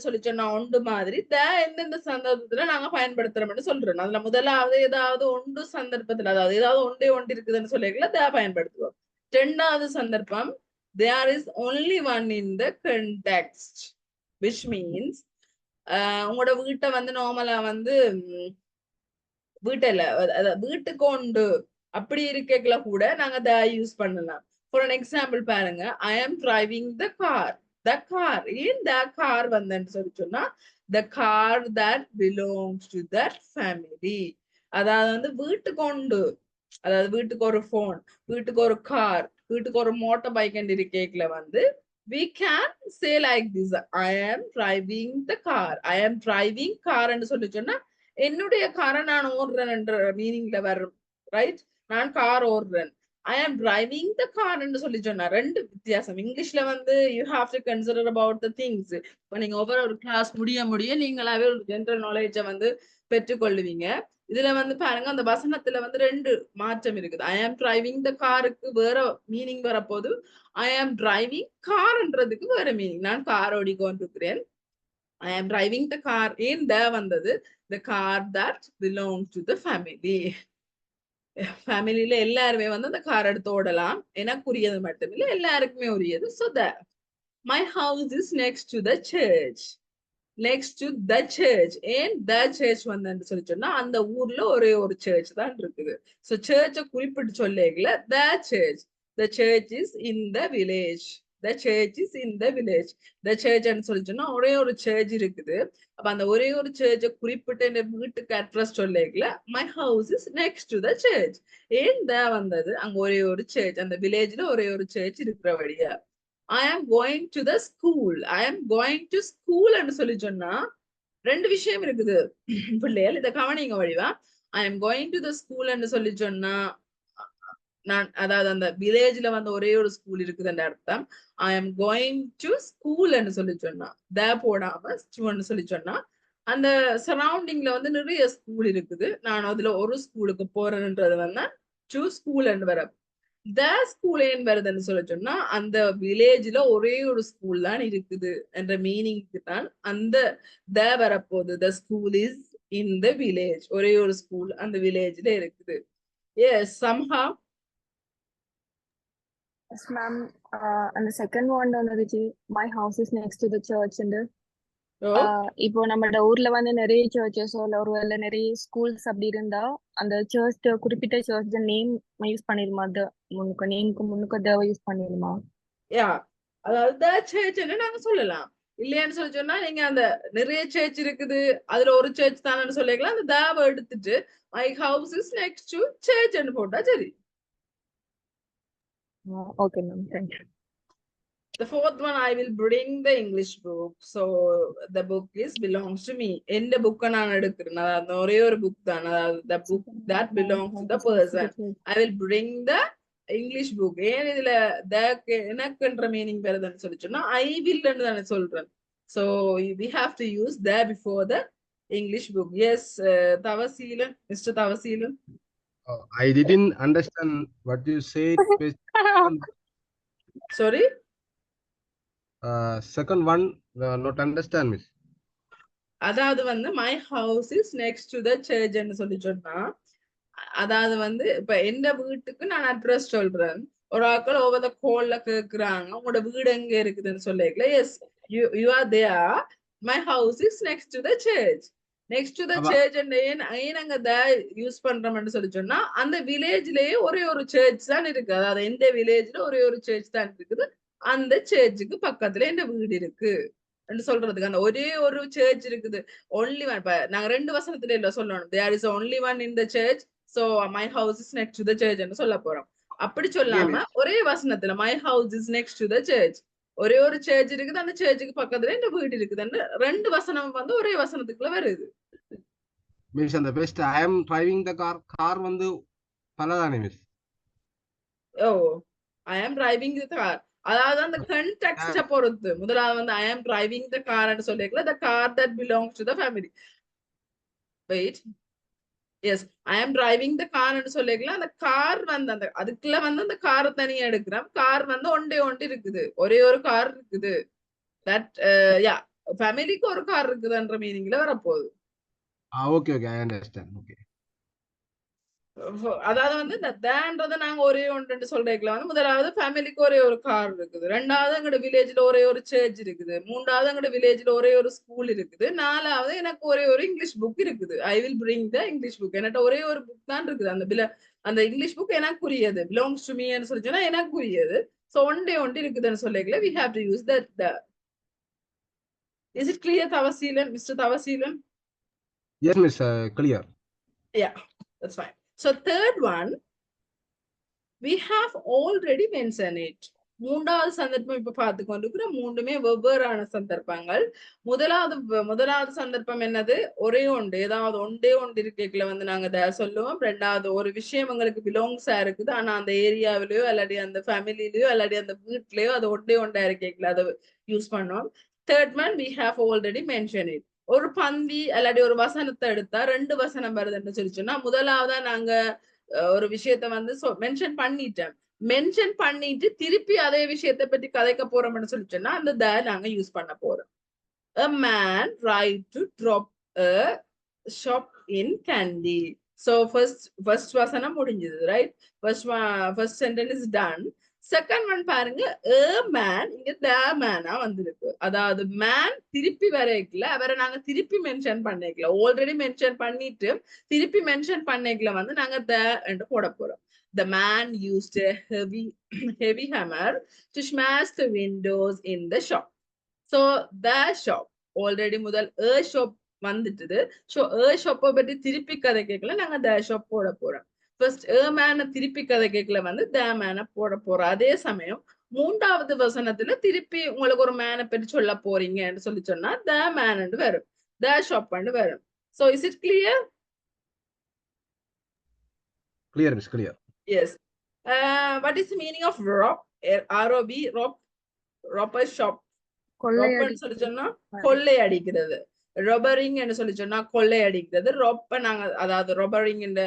B: சொல்லி சொன்னா ஒன்று மாதிரி எந்தெந்த சந்தர்ப்பத்துல நாங்க பயன்படுத்துறோம்னு சொல்றோம். அதுல முதலாவது ஏதாவது ஒன்று சந்தர்ப்பத்துல, அதாவது ஏதாவது ஒன்று இருக்குதுன்னு சொல்லிக்கல பயன்படுத்துவோம். ரெண்டாவது சந்தர்ப்பம் there is only one in the context, which means உங்களோட வீட்டை வந்து நார்மலா வந்து வீட்டுக்கு உண்டு அப்படி இருக்கல கூட நாங்க யூஸ் பண்ணலாம். ஃபார் an எக்ஸாம்பிள் பாருங்க, I am driving the car. The car, ஏன் the car வந்தேன்னு சொல்லி சொன்னா, the car that belongs to that family. அதாவது வந்து வீட்டுக்கு உண்டு, அதாவது வீட்டுக்கு ஒரு போன், வீட்டுக்கு ஒரு கார், வீட்டுக்கு ஒரு மோட்டார் பைக் இருக்கேக்ல வந்து we can say like this, I am driving the car. I am driving car ன்னு சொல்லி சொன்னா என்னுடைய காரை நான் ஓடுறேன் என்ற மீனிங்ல வரும், ரைட்? நான் கார் ஓடுறேன். I am driving the car ன்னு சொல்லி சொன்னா ரெண்டு வித்தியாசம். இங்கிலீஷ்ல வந்து you have to consider about the things. இப்போ நீங்க ஒவ்வொரு கிளாஸ் முடிய நீங்களாவே ஒரு ஜெனரல் நாலேஜை வந்து பெற்றுக்கொள்ளுவீங்க. இதுல வந்து பாருங்க, அந்த வசனத்துல வந்து ரெண்டு மாற்றம் இருக்குது. I am driving the காருக்கு வேற மீனிங் வரப்போது, I am driving கார்ன்றதுக்கு வேற மீனிங். நான் car ஓடிக்கொண்டிருக்கிறேன். I am driving the car. ஏன் the வந்தது? The car that belongs to the family. ஃபேமிலியில எல்லாருமே வந்து அந்த கார் எடுத்து ஓடலாம். எனக்குரியது மட்டுமில்லை, எல்லாருக்குமே உரியது. So that my house is next to the church. Next to the church. ஏன் the church வந்தேன்னு சொல்லி சொன்னா அந்த ஊர்ல ஒரே ஒரு சர்ச் தான் இருக்குது. So சர்ச்சை குறிப்பிட்டு சொல்லேகல the church. The church is in the village. The church is in the village. The church ன்னு சொல்லி சொன்னா ஒரே ஒரு சர்ச் இருக்குது. அப்ப அந்த ஒரே ஒரு சர்ச்சை குறிப்பிட்டு என் வீட்டுக்கு address சொல்லேகல my house is next to the church. ஏன் the வந்தது? அங்க ஒரே ஒரு சர்ச், அந்த வில்லேஜ்ல ஒரே ஒரு search இருக்கிறபடியா. I am going to the school. I am going to school ன்னு சொல்லி சொன்னா ரெண்டு விஷயம் இருக்குது பிள்ளைகள், இதை கவனிங்க வழிவா. I am going to the school ன்னு சொல்லி சொன்னா நான், அதாவது அந்த வில்லேஜ்ல வந்து ஒரே ஒரு ஸ்கூல் இருக்குதுன்ற அர்த்தம். I am going to school ன்னு சொல்லி சொன்னா த போடாம ன்னு சொல்லி சொன்னா அந்த சரௌண்டிங்ல வந்து நிறைய ஸ்கூல் இருக்குது, நான் அதுல ஒரு ஸ்கூலுக்கு போறேன்ன்றது வந்து to school ன்னு வர. த ஸ்கூல் ஏன் வருதுன்னு சொல்லி சொன்னா அந்த வில்லேஜ்ல ஒரே ஒரு ஸ்கூல் தான் இருக்குது என்ற மீனிங்க்கு தான் அந்த த வரப்போகுது. The school is in the village. ஒரே ஒரு ஸ்கூல் அந்த வில்லேஜ்ல இருக்குது. Yes, somehow.
H: Yes, ma'am. And the second one வந்துச்சு my house is next to the church and இப்போ நம்மளோட ஊர்ல வந்து நிறைய சர்ச்சஸ் ஒருவேளை நிறைய ஸ்கூல்ஸ் அப்படி இருந்தா அந்த சர்ச் குறிப்பிட்ட சர்ச் நேம் யூஸ் பண்ணிருமா? முன்னுக்கு நேமுக்கு முன்னுக்கு தேவை யூஸ் பண்ணிருமா?
B: யா, அதாவது சர்ச்ன்னு நாங்க சொல்லலாம். இல்லையான்னு சொல்லி சொன்னா நீங்க அந்த நிறைய சர்ச் இருக்குது அதுல ஒரு சர்ச் தானே சொல்லிக்கலாம். அந்த தேவை எடுத்துட்டு my house is next to church ன்னு போட்டா சரி.
H: Okay, ma'am. Thank you.
B: The fourth one, I will bring the English book. So the book is belongs to me. இந்த புக்கை நான் எடுக்கிறேன், அதாவது ஒரே ஒரு புக் தான், அதாவது the book that belongs to the person. I will bring the English book. ஏன் இதுல எனக்குன்ற மீனிங் வருதுன்னு சொல்லி சொன்னா I will தானே சொல்றேன். So we have to use the before the English book. Yes, Tavaseelan, Mr. Tavaseelan.
E: I didn't understand what you said.
B: Sorry?
E: Second one, not understand, miss.
B: அதாவது வந்து my house is next to the church ன்னு சொல்லி சொன்னா அதாவது வந்து இப்ப எந்த வீட்டுக்கு நான் அட்ரஸ் சொல்றேன், ஒரு ஆக்கள் ஒவ்வொரு கோல்ல கேக்குறாங்க உங்களோட வீடு எங்க இருக்குதுன்னு சொல்லிக்கல. Yes, you are there. My house is next to the church. Next to the church ஏன் அங்க த யூஸ் பண்றோம்னு சொல்லி சொன்னா அந்த வில்லேஜ்லயே ஒரே ஒரு சர்ச் தான் இருக்கு. அதாவது எந்த வில்லேஜ்ல ஒரே ஒரு சர்ச் தான் இருக்குது, அந்த சர்ச்சுக்கு பக்கத்துல எந்த வீடு இருக்கு சொல்றதுக்கு அந்த ஒரே ஒரு சர்ச் இருக்குது. Only one. நாங்க ரெண்டு வசனத்துல இல்ல சொல்லணும், there is only one in the church, so my house is next to the church ன்னு சொல்ல போறோம். அப்படி சொல்லாம ஒரே வசனத்துல my house is next to the church, ஒரே ஒரு சர்ச் இருக்குது, அந்த சர்ச்சுக்கு பக்கத்துல இந்த வீடு இருக்குதுன்னு ரெண்டு வசனம் வந்து ஒரே வசனத்துக்குள்ள வருது.
E: மிஸ் அந்த best I am driving the car வந்து பலதானே miss?
B: Oh, I am driving the car, அதாவது அந்த கண்டெக்ஸ்ட பொறுத்து. முதலாவது வந்து I am driving the car ன்னு சொல்லிக்கல, the car that belongs to the family. Wait, yes, I am driving the car ன்னு சொல்லிக்கல, அந்த கார் வந்து அந்த அதுக்குள்ள வந்து அந்த காரை தனியா எடுக்கிறோம். கார் வந்து ஒன்றே இருக்குது, ஒரே ஒரு கார் இருக்குது. தட் யா, ஃபேமிலிக்கு ஒரு கார் இருக்குதுன்ற மீனிங்ல வரப்போகுது.
E: Okay okay, I understand. Okay,
B: அதாவது வந்து இந்த தேன்றதை நாங்க ஒரே ஒன்று சொல்றதுல வந்து முதலாவது ஃபேமிலிக்கு ஒரே ஒரு கார் இருக்குது, ரெண்டாவது எங்களோட வில்லேஜ்ல ஒரே ஒரு சர்ச் இருக்குது, மூன்றாவது எங்களோட வில்லேஜ்ல ஒரே ஒரு ஸ்கூல் இருக்குது, நாலாவது எனக்கு ஒரே ஒரு இங்கிலீஷ் புக் இருக்குது. I will bring the English book. என்கிட்ட ஒரே ஒரு புக் தான் இருக்குது அந்த அந்த இங்கிலீஷ் புக் எனக்குரியது, பிலாங்ஸ் டு மீன்னு சொல்லி சொன்னா எனக்குரியது. ஸோ ஒன்றே ஒன்று இருக்குதுன்னு சொல்லிக்கல, we have to use that the. Is it clear, Tavasilan, Mr. Tavasilan?
E: Yes, Miss. Clear.
B: Yeah, that's fine. So third one, we have already mentioned it. மூன்றாவது சந்தர்ப்பம் இப்ப பார்த்து கொண்டிருக்கிற மூன்றுமே வெவ்வேறான சந்தர்ப்பங்கள். முதலாவது சந்தர்ப்பம் என்னது, ஒரே ஒன்று, ஏதாவது ஒன்றே ஒன்று இருக்கல வந்து நாங்க சொல்லுவோம். ரெண்டாவது, ஒரு விஷயம் எங்களுக்கு பிலாங்ஸா இருக்குது, ஆனா அந்த ஏரியாவிலயோ அல்லாடி அந்த ஃபேமிலிலயோ அல்லாடி அந்த வீட்லயோ அது ஒன்றே ஒன்றா இருக்கல, அதை யூஸ் பண்ணோம். Third one, we have already mentioned it. ஒரு பந்தி அல்லாடி ஒரு வசனத்தை எடுத்தா 2 வசனம் வருதுன்னு சொல்லி சொன்னா, முதலாவதா நாங்க ஒரு விஷயத்த வந்து மென்ஷன் பண்ணிட்டேன். மென்ஷன் பண்ணிட்டு திருப்பி அதே விஷயத்தை பற்றி கதைக்க போறோம்னு சொல்லி சொன்னா அந்த த நாங்க யூஸ் பண்ண போறோம். A man tried to drop a shop in Kandy. So first வசனம் முடிஞ்சது, right? First sentence is done. Second one பாருங்க, a man இங்க the man வந்திருக்கு. அதாவது மேன் திருப்பி வரைக்கல, அவரை நாங்க திருப்பி மென்ஷன் பண்ணிக்கல, ஆல்ரெடி மென்ஷன் பண்ணிட்டு திருப்பி மென்ஷன் பண்ணிக்கல வந்து நாங்க the என்று போட போறோம். The man used a heavy hammer to smash the windows in the shop. So the shop already முதல் a shop வந்துட்டுது. So a shop பத்தி திருப்பி கதை கேட்கல, நாங்க the shop போட போறோம். ஃபர்ஸ்ட் a man திருப்பி கதை கேட்கல வந்து the man போட போறோம். அதே சமயம் மூன்றாவது வசனத்துல திருப்பி உங்களுக்கு ஒரு மேனை பற்றி சொல்ல போறீங்கன்னு சொல்லி சொன்னா the man வரும், the shop வரும். So is it clear?
E: Clear, Miss. Clear.
B: Yes. What is the meaning of rob? R-O-B, rob. Robber shop. Robber சொல்லி சொன்னா கொள்ளை அடிக்கிறது. ரொபரிங் என்று சொல்லி சொன்னா கொள்ளை அடிக்கிறது. ரொப்ப நாங்க அதாவது ரொபரிங் என்ற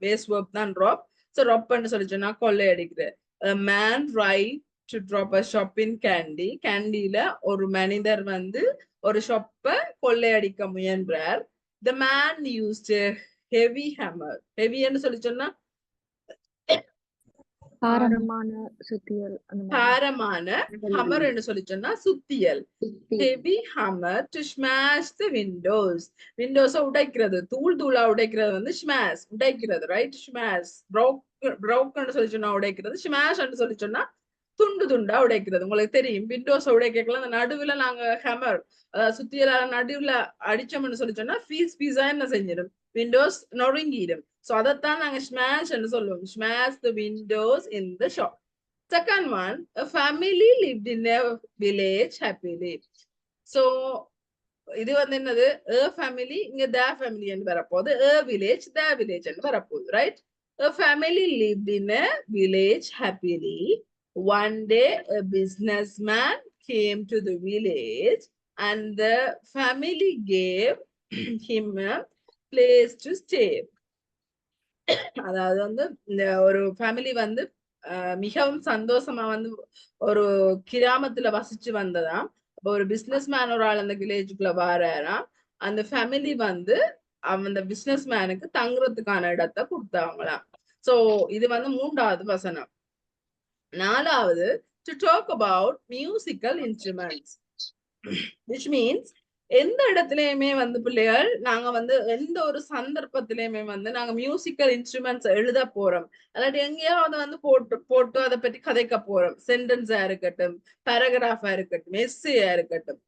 B: பேஸ் வேர்ப் தான் ரொப். சோ ரொப்பன்னு சொல்லி சொன்னா கொள்ளை அடிக்கிறது. A man tried to drop a shop in Kandy. கேண்டில ஒரு மனிதர் வந்து ஒரு ஷாப்பை கொள்ளை அடிக்க முயன்றார். The man used a heavy hammer. heavy என்று சொல்லி சொன்னா
H: பாரமான சுத்தியல்.
B: பாரமான ஹமர் என்று சொல்லி சொன்னா சுத்தியல். heavy hammer to smash the windows. விண்டோஸ உடைக்கிறது, தூள் தூளா உடைக்கிறது வந்து smash, உடைக்கிறது, ரைட்? smash, broke ன்னு சொல்லி சொன்னா உடைக்கிறது, smash ன்னு சொல்லி சொன்னா துண்டு துண்டா உடைக்கிறது. உங்களுக்கு தெரியும், விண்டோஸ உடைக்கல அந்த நடுவுல நாங்க ஹேமர் அதாவது சுத்தியலால நடுவுல அடிச்சோம்னு சொல்லி சொன்னா பீஸா என்ன செஞ்சிடும், விண்டோஸ் நொறுங்கிடும். சோ அதைத்தான் நாங்க ஸ்மாஷ் என்று சொல்லுவோம். Smash the windows in the shop. Second one, a family lived in a village happily. So இது வந்து என்னது, a family இங்க the family என்று வரப்போகுது, a village the village என்று வரப்போகுது, right? A family lived in a village happily. One day a businessman came to the village and the family gave him a place to stay. அதாவது வந்து இந்த ஒரு family வந்து மிகவும் சந்தோஷமா வந்து ஒரு கிராமத்துல வசிச்சு வந்ததாம். ஒரு பிசினஸ் மேன் ஒரு ஆள் அந்த வில்லேஜுக்குள்ள வாராராம். அந்த ஃபேமிலி வந்து அந்த பிசினஸ் மேனுக்கு தங்குறதுக்கான இடத்தை கொடுத்தாங்களாம். சோ இது வந்து மூன்றாவது வசனம். நாலாவது, to talk about musical instruments, which means எந்த இடத்துலயுமே வந்து பிள்ளைகள் நாங்க வந்து எந்த ஒரு சந்தர்ப்பத்திலயுமே வந்து நாங்க மியூசிக்கல் இன்ஸ்ட்ருமெண்ட்ஸ் எழுத போறோம், அல்லாட்டி எங்கேயாவது வந்து போட்டு அதை பற்றி கதைக்க போறோம். சென்டென்ஸா இருக்கட்டும், பேராகிராஃபா இருக்கட்டும், எஸ்ஸேயா இருக்கட்டும்,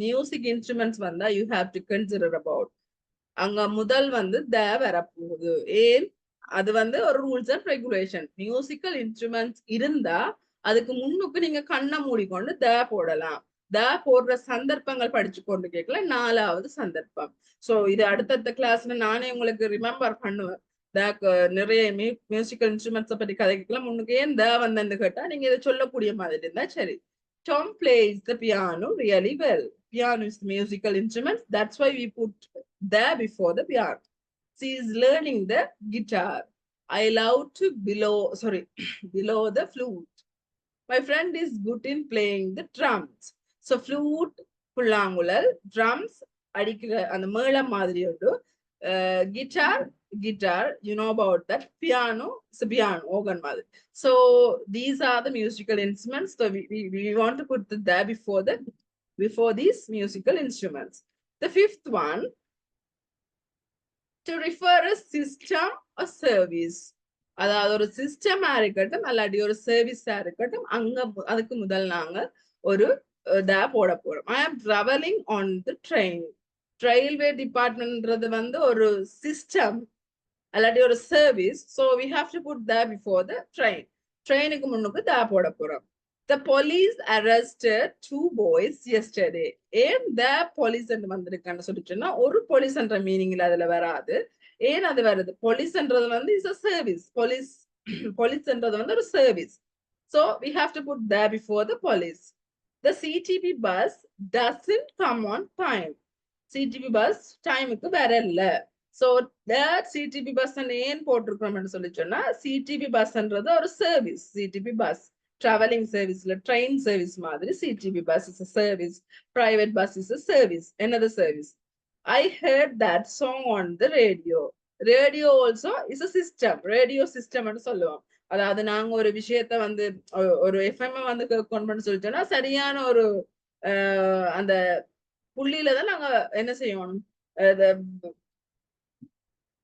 B: மியூசிக் இன்ஸ்ட்ருமெண்ட்ஸ் வந்தா you have to consider about. அங்க முதல் வந்து த வரப்போகுது. ஏன், அது வந்து ஒரு rules and regulation. Musical instruments இருந்தா அதுக்கு முன்னுக்கு நீங்க கண்ணை மூடிக்கொண்டு த போடலாம். த போடுற சந்தர்ப்பங்கள் படிச்சு கொண்டு கேட்கல. நாலாவது சந்தர்ப்பம். சோ இது அடுத்தடுத்த கிளாஸ்ல நானே உங்களுக்கு ரிமெம்பர் பண்ணுவேன். நிறைய மியூசிக்கல் இன்ஸ்ட்ருமெண்ட்ஸ் பத்தி கதை கேட்கலாம். முன்னுக்கு ஏன் த வந்து கேட்டா நீங்க இதை சொல்லக்கூடிய மாதிரி இருந்தா சரி. Tom plays the piano really well. Piano is the musical instrument. That's why we put the before the piano. She is learning the guitar. I love to below the flute. My friend is good in playing the drums. So flute, புல்லாங்குழல், drums, அடிக்கிற அந்த மேளம் மாதிரி உண்டு. Guitar, you know about that. Piano, it's a piano, organ மாதிரி. So these are the musical instruments. So we want to put the there before these musical instruments. The fifth one, to refer a system or service. அதாவது ஒரு சிஸ்டமா இருக்கட்டும் இல்லாட்டி ஒரு சர்வீஸா இருக்கட்டும் அங்க அதுக்கு முதல் நாங்க ஒரு இதா போட போறோம். I am travelling on the train. Railway டிபார்ட்மெண்ட்ன்றது வந்து ஒரு சிஸ்டம் இல்லாட்டி ஒரு service. So we have to put the before the train. ட்ரெயினுக்கு முன்னுக்கு தா போட போறோம். The police arrested 2 boys yesterday. ஏன் the police என்று வந்திருக்கான்னு சொல்லிச்சுன்னா ஒரு போலீஸ் என்ற மீனிங்ல அதுல வராது. ஏன் அது வருது? போலீஸ்ன்றது வந்து இஸ் a service. போலீஸ்ன்றது வந்து ஒரு service. So we have to put there before the police. The CTB bus doesn't come on time. CTB bus டைமுக்கு வரல. So that CTB bus ஏன் போட்டிருக்கிறோம்னு சொல்லி சொன்னா CTB பஸ்ன்றது ஒரு service. CTB bus traveling serviceல train service மாதிரி CTB bus is a service. Private bus is a service. Another service. I heard that song on the radio. Radio also is a system. Radio system ன்னு சொல்லுவோம். அதாவது நாங்க ஒரு விஷயத்த வந்து ஒரு FM வந்து கேட்கணும்னு சொல்லிட்டோம்னா சரியான ஒரு அந்த புள்ளியில தான் நாங்க என்ன செய்யணும்,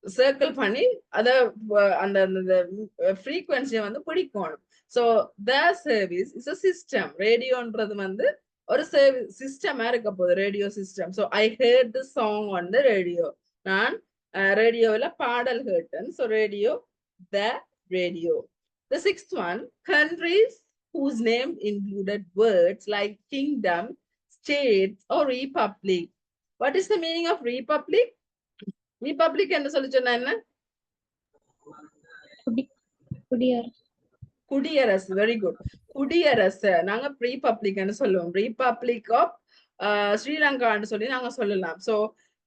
B: சர்க்கிள் பண்ணி அத அந்த ஃப்ரீக்வன்சியை வந்து பிடிக்கணும். So the service is a system. ரேடியோன்றது வந்து ஒரு சர்வீஸ் சிஸ்டமா இருக்க போகுது, radio system. So I heard the song on the radio. நான் ரேடியோவில் பாடல் கேட்டேன். So radio, the radio. The sixth one, countries whose name included words like kingdom, states or republic. What is the meaning of republic? Republic என்று சொல்லி சொன்னா என்ன? குடியரசு. Very good. குடியரசு நாங்க republicன்னு சொல்லுவோம். ரிபப்ளிக் ஆஃப் ஸ்ரீலங்கான்னு சொல்லி நாங்க சொல்லலாம். ஸோ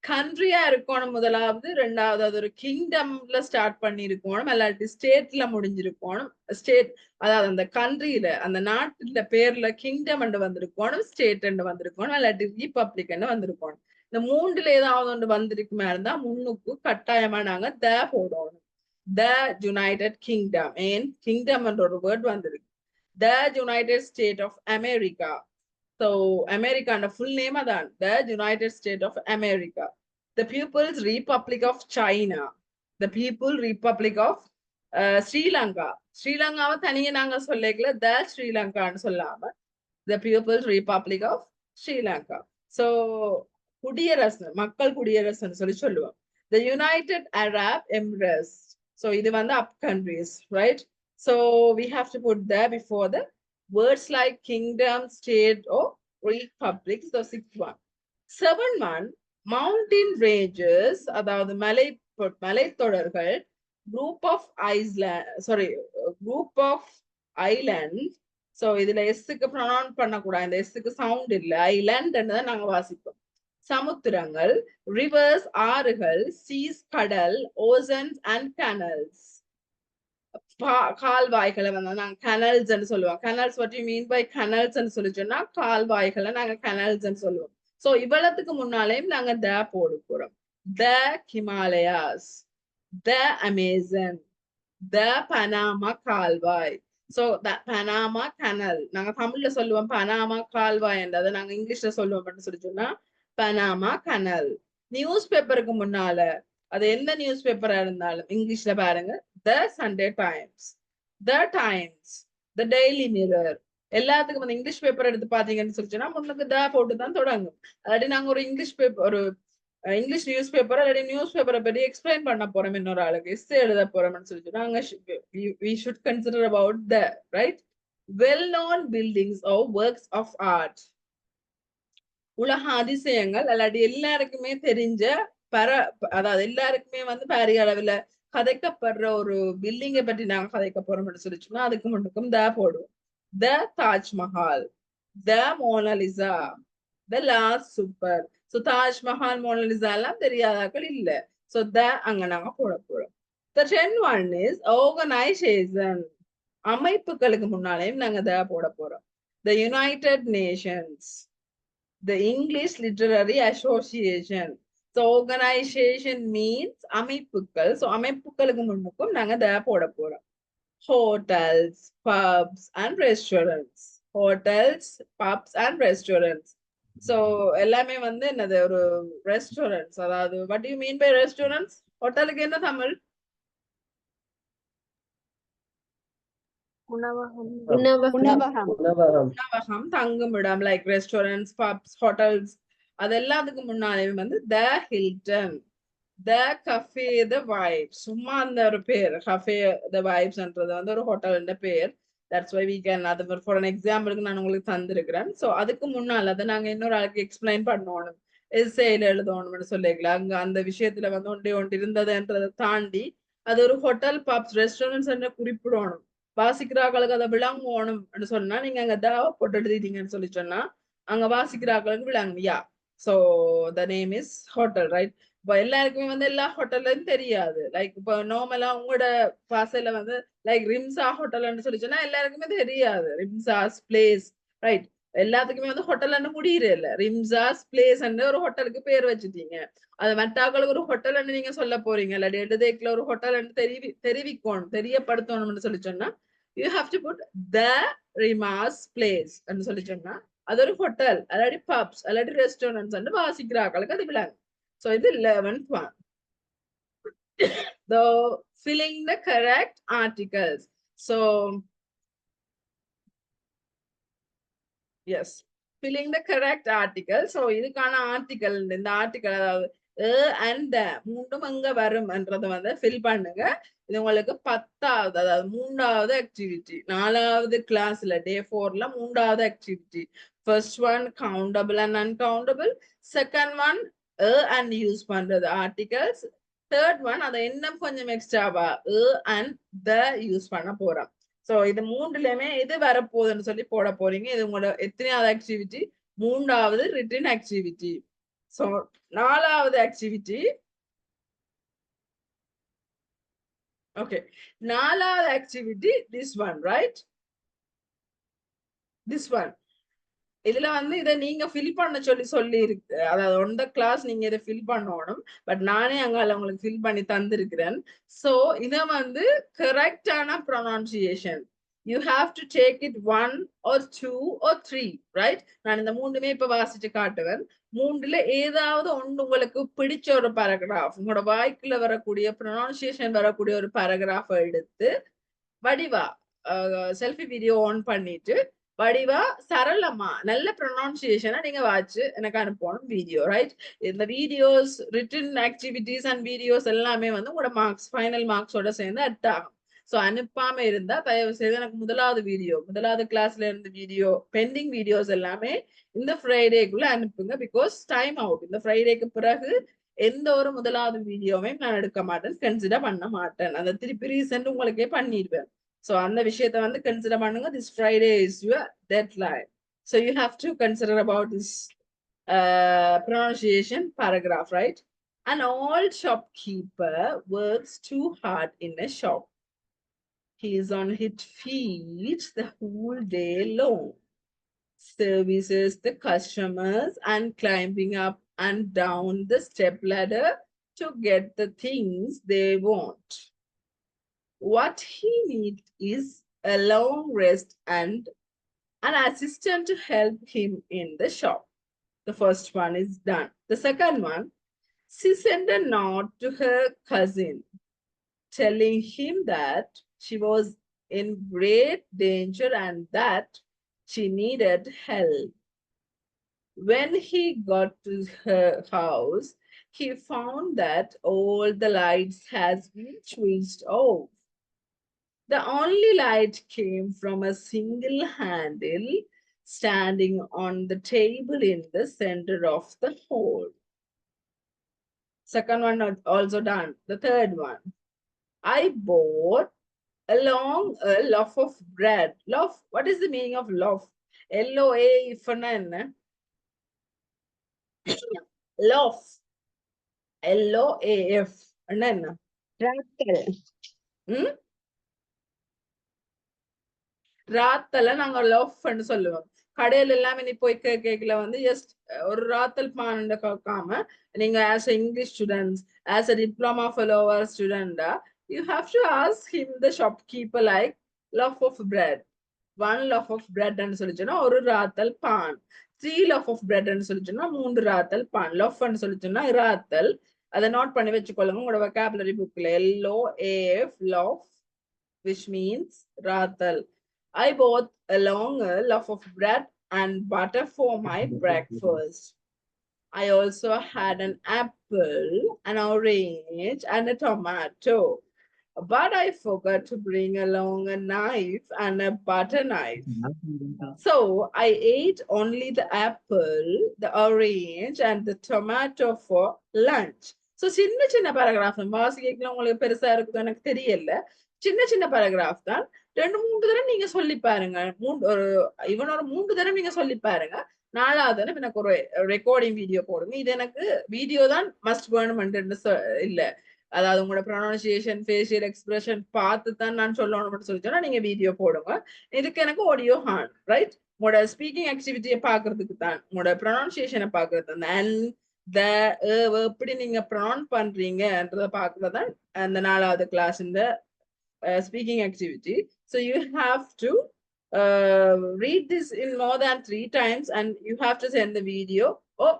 B: கண்ட்ரியா இருக்கணும் முதலாவது, ரெண்டாவது அது ஒரு கிங்டம்ல ஸ்டார்ட் பண்ணி இருக்கணும், இல்லாட்டி ஸ்டேட்ல முடிஞ்சிருக்கணும். ஸ்டேட் அதாவது அந்த கண்ட்ரியில அந்த நாட்டுல பேர்ல கிங்டம் என்று வந்திருக்கணும், ஸ்டேட் என்று வந்திருக்கணும், இல்லாட்டி ரிபப்ளிக் என்று வந்திருக்கணும். இந்த மூன்றுல ஏதாவது ஒன்று வந்திருக்குமா இருந்தா முன்னுக்கு கட்டாயமா நாங்க த போடணும். The United Kingdom. ஏன் கிங்டம் என்ற ஒரு வேர்ட் வந்திருக்கு. The United State of America. So America and full name adan the United States of America. The People's Republic of China. The People Republic of Sri Lanka. Sri Lanka va thaniye naanga sollekla the Sri Lanka nu sollama the People's Republic of Sri Lanka. So kudiyarasu makkal kudiyarasu nu solli solluvom. The United Arab Emirates. So idu vanda up countries, right? So we have to put there before the words like kingdom, state or republic. So sixth one. Seven one, mountain ranges, அதாவது மலைத்தொடர்கள், group of island. So இதுல எஸ்க்கு pronounce பண்ணக்கூடாது, இந்த எஸ்க்கு sound இல்லை, Island தான் நாங்க வாசிப்போம். சமுத்திரங்கள், rivers ஆறுகள், seas கடல், oceans and canals. கால்வாய்களை வந்து நாங்க கனல்ஸ் சொல்லுவோம். கனல்ஸ் what you mean by canals சொல்லி சொன்னா கால்வாய்களை நாங்க கனல்ஸ் சொல்லுவோம். சோ இவ்வளவுக்கு முன்னாலேயும் நாங்க த போட போறோம். The Himalayas, the Amazon, the Panama கால்வாய். சோ த பனாமா கனல் நாங்க தமிழ்ல சொல்லுவோம், பனாமா கால்வாய் என்றதை நாங்க இங்கிலீஷ்ல சொல்லுவோம் சொல்லி சொன்னா பனாமா கனல். நியூஸ் பேப்பருக்கு முன்னால அது எந்த நியூஸ் பேப்பரா இருந்தாலும் இங்கிலீஷ்ல பாருங்க, The Sunday Times, The Times, The Daily Mirror. எல்லாத்துக்கும் வந்து இங்கிலீஷ் பேப்பர் எடுத்து பாத்தீங்கன்னு சொல்லிச்சுன்னா முன்னுக்கு த போட்டு தான் தொடங்கும். அல்லாட்டி நாங்க ஒரு இங்கிலீஷ் பேப்பர், ஒரு இங்கிலீஷ் நியூஸ் பேப்பர் இல்லாட்டி நியூஸ் பேப்பரை பற்றி எக்ஸ்பிளைன் பண்ண போறோம், இன்னொரு ஆளுக்கு எஸ் எழுத போறோம்னு சொல்லிட்டு நாங்க we should consider about the right well known buildings or works of art. உலக அதிசயங்கள் அல்லாட்டி எல்லாருக்குமே தெரிஞ்ச அதாவது எல்லாருக்குமே வந்து பாரிய அளவுல கதைக்கப்படுற ஒரு பில்டிங்கை பற்றி நாங்க கதைக்க போறோம்னு சொல்லிச்சோம்னா அதுக்கு முன்னுக்கும் த போடுவோம். The Taj Mahal, the Mona Lisa, the last supper. So Taj Mahal, Mona Lisa எல்லாம் தெரியாதாக்கள் இல்ல. சோ த அங்க நாங்க போட போறோம். The 10th one is organization. அமைப்புகளுக்கு முன்னாலேயும் நாங்க த போட போறோம். The United Nations, the English Literary Association. So organization means அமைப்புகள். So அமைப்புகளுக்கு முன்னுக்கும் நாங்க த போட போறோம். Hotels, pubs and restaurants. Hotels, pubs and restaurants. So எல்லாமே வந்து என்னது ஒரு restaurants. அதாவது what do you mean by restaurants? ஹோட்டலுக்கு என்ன தமிழ்?
H: உணவகம்
F: உணவகம்
B: உணவகம், தங்குமிடம், லைக் ரெஸ்டாரண்ட்ஸ், பப்ஸ், ஹோட்டல்ஸ், அது எல்லாத்துக்கும் முன்னாலேயும் வந்து த ஹில்டன், த கஃபே த வைப்ஸ், சும்மா அந்த ஒரு பேர் கஃபே த வைப்ஸ்ன்றது வந்து ஒரு ஹோட்டல் பேர். தட்ஸ் வை வி கேன், அது ஃபார் அன் எக்ஸாம்பிளுக்கு நான் உங்களுக்கு தந்திருக்கிறேன். ஸோ அதுக்கு முன்னால் அதை நாங்கள் இன்னொரு ஆளுக்கு எக்ஸ்பிளைன் பண்ணணும், எஸ்ஏல எழுதணும்னு சொல்லிக்கலாம். அங்க அந்த விஷயத்துல வந்து ஒன்று இருந்ததுன்றதை தாண்டி அது ஒரு ஹோட்டல், பப்ஸ், ரெஸ்டாரண்ட்ஸ் குறிப்பிடணும். வாசிக்கிறாக்களுக்கு அதை விளங்கணும்னு சொன்னா நீங்க அங்க தாவ போட்டு எழுதிட்டீங்கன்னு சொல்லி சொன்னா அங்க வாசிக்கிறாக்களுக்கு விளங்கும். Yeah, so the name is hotel, right? இப்போ எல்லாருக்குமே வந்து எல்லா ஹோட்டல்லும் தெரியாது. லைக் இப்போ நார்மலா உங்களோட பாசையில வந்து லைக் ரிம்சா ஹோட்டல்னு சொல்லி சொன்னா எல்லாருக்குமே தெரியாது. ரிம்சாஸ் பிளேஸ், ரைட்? எல்லாத்துக்குமே வந்து ஹோட்டல்னு முடியற இல்ல. ரிம்சாஸ் பிளேஸ் ஒரு ஹோட்டலுக்கு பேர் வச்சுட்டீங்க. அது மற்றாக்களுக்கு ஒரு ஹோட்டல் நீங்க சொல்ல போறீங்க, இல்லாட்டி எழுதேக்கில் ஒரு ஹோட்டல் தெரிவிக்கணும், தெரியப்படுத்தணும்னு சொல்லி சொன்னா you have to put the remarks place சொல்லி சொன்னா அது ஒரு ஹோட்டல், அல்லாட்டி பப்ஸ், அல்லாட்டி ரெஸ்டாரண்ட்ஸ் வாசிக்கிறாக்களுக்கு அது விளங்கும். ஸோ இது 11th one. The filling the correct articles. So yes, filling the correct article. So இதுக்கான ஆர்டிகல், இந்த ஆர்டிகல் அதாவது and the மூன்றும் அங்க வரும் என்றதை வந்து ஃபில் பண்ணுங்க. இது உங்களுக்கு 10வது, அதாவது 3வது ஆக்டிவிட்டி, 4வது கிளாஸ்ல டே 4ல 3வது activity. First one countable and uncountable, second one and use பண்றது ஆர்டிகல்ஸ், தேர்ட் ஒன் அதை இன்னும் கொஞ்சம் எக்ஸ்ட்ராவா and the யூஸ் பண்ண போறோம். சோ இது மூன்றுலயுமே எது வரப்போகுதுன்னு சொல்லி போட போறீங்க. இது உங்களோட எத்தனையாவது ஆக்டிவிட்டி? 3வது ரிட்டன் ஆக்டிவிட்டி. சோ 4வது ஆக்டிவிட்டி, ஓகே, 4வது activity this one, right? This one. இதுல வந்து இதை நீங்க ஃபில் பண்ண சொல்லி இருக்கு. அதாவது ஒன் த கிளாஸ் நீங்க இதை ஃபில் பண்ணணும். பட் நானே அங்கால உங்களுக்கு ஃபில் பண்ணி தந்திருக்கிறேன். சோ இதை வந்து கரெக்டான pronunciation, you have to take it 1 or 2 or 3, right? நான் இந்த மூணுமே இப்ப வாசிச்சு காட்டுவேன். மூன்றுல ஏதாவது ஒன்று உங்களுக்கு பிடிச்ச ஒரு பேராகிராஃப், உங்களோட வாய்க்குள்ள வரக்கூடிய ப்ரொனன்சியேஷன் வரக்கூடிய ஒரு பேராகிராஃப் எடுத்து வடிவா செல்ஃபி வீடியோ ஆன் பண்ணிட்டு வடிவா சரளமா நல்ல ப்ரொனன்சியேஷனை நீங்க வாட்சி எனக்கு அனுப்பணும் வீடியோ, ரைட்? இந்த videos, written activities and videos எல்லாமே வந்து உங்களோட மார்க்ஸ், ஃபைனல் மார்க்ஸோட சேர்ந்து அட் ஆகும். ஸோ அனுப்பாம இருந்தா தயவு செய்து எனக்கு முதலாவது கிளாஸ்ல இருந்து வீடியோ, பெண்டிங் வீடியோஸ் எல்லாமே இந்த ஃப்ரைடேக்குள்ள அனுப்புங்க. Because time out. இந்த ஃப்ரைடேக்கு பிறகு எந்த ஒரு முதலாவது வீடியோவையும் நான் எடுக்க மாட்டேன், கன்சிடர் பண்ண மாட்டேன். அதை திருப்பி ரீசெண்ட் உங்களுக்கே பண்ணிடுவேன். So அந்த விஷயத்தை வந்து consider பண்ணுங்க. This Friday is your deadline. So you have to consider about this pronunciation paragraph, right? An old shopkeeper works too hard in a shop. He is on his feet the whole day long, services the customers and climbing up and down the step ladder to get the things they want. What he needs is a long rest and an assistant to help him in the shop. The first one is done. The second one, she sent a note to her cousin telling him that she was in great danger and that she needed help. When he got to her house, he found that all the lights has been switched off. The only light came from a single handle standing on the table in the center of the hall. Second one also done. The third one, I bought along a loaf of bread. Loaf, what is the meaning of loaf? L-O-A-F. Loaf. L-O-A-F. ராத்தல நாங்க லோஃப்னு சொல்லுவோம். கடையில எல்லாமே நீ போய் கேட்கல வந்து just ஒரு ராத்தல் பான்னு கேட்காம நீங்க as a English students, as a diploma follower ஸ்டூடெண்டா, you have to ask him the shopkeeper like loaf of bread, 1 loaf of bread ன்னு சொல்லிச்சோன்னா ஒரு ராத்தல் பான், 3 loaf of bread ன்னு சொல்லிச்சோன்னா 3 ராத்தல் பான். லோஃப்னு சொல்லிச்சோன்னா ராத்தல். அதை நோட் பண்ணி வச்சுக்கொள்ளுங்க உங்களோட vocabulary bookல. LOAF, loaf, which means ராத்தல். I bought along a loaf of bread and butter for my breakfast. I also had an apple, an orange, and a tomato. But I forgot to bring along a knife and a butter knife. So I ate only the apple, the orange, and the tomato for lunch. So சின்ன சின்ன paragraph வாசிக்கலாம் உங்களுக்கு பெருசா இருக்குது எனக்கு தெரியல. சின்ன paragraph தான். 2-3 தடவை நீங்க சொல்லி பாருங்க. இவன் ஒரு 3 தடவை நீங்க சொல்லி பாருங்க. 4வது தடவை எனக்கு ஒரு ரெக்கார்டிங் வீடியோ போடுங்க. இது எனக்கு வீடியோ தான் மஸ்ட் வேணும்னு இல்ல. அதாவது உங்களோட ப்ரொனன்சியேஷன் ஃபேஷியல் எக்ஸ்பிரஷன் பார்த்து தான் நான் சொல்லணும்னு சொல்லி சொன்னா நீங்க வீடியோ போடுங்க. இதுக்கு எனக்கு ஆடியோ ஹான் ரைட். உங்களோட ஸ்பீக்கிங் ஆக்டிவிட்டியை பாக்குறதுக்கு தான், உங்களோட ப்ரொனன்சியேஷனை பாக்குறது தான், எப்படி நீங்க ப்ரொனவுன்ஸ் பண்றீங்கன்றத பாக்குறது தான் அந்த 4வது கிளாஸ் இந்த speaking activity. So you have to read this in more than 3 times and you have to send the video or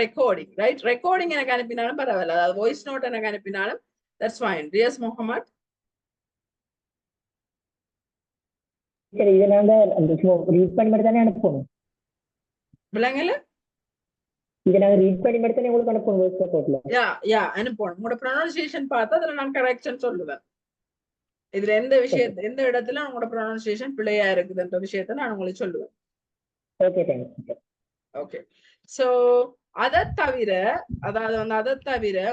B: recording, right? Recording எனக்கு அனுப்பினாலும் பரவாயில்ல, அதாவது voice note எனக்கு அனுப்பினாலும் that's fine. Yes, Mohammed.
F: சரி, இதை நாங்க ரீட் பண்ணி மட்டும் தானே அனுப்பணும்.
B: விளங்கல?
F: இதை நாங்க ரீட் பண்ணி மட்டும் தானே உங்களுக்கு அனுப்பணும் voice recordல.
B: யா அனுப்பணும். உங்களோட ப்ரொனன்சியேஷன் பார்த்தா அதுல நான் கரெக்ஷன் சொல்லுவேன். இதுல எந்த இடத்துல உங்களோட ப்ரொனன்சியேஷன் பிழையா இருக்குதுன்ற விஷயத்த நான் உங்களுக்கு சொல்லுவேன்.
F: Okay, thanks.
B: ஓகே, சோ அதை தவிர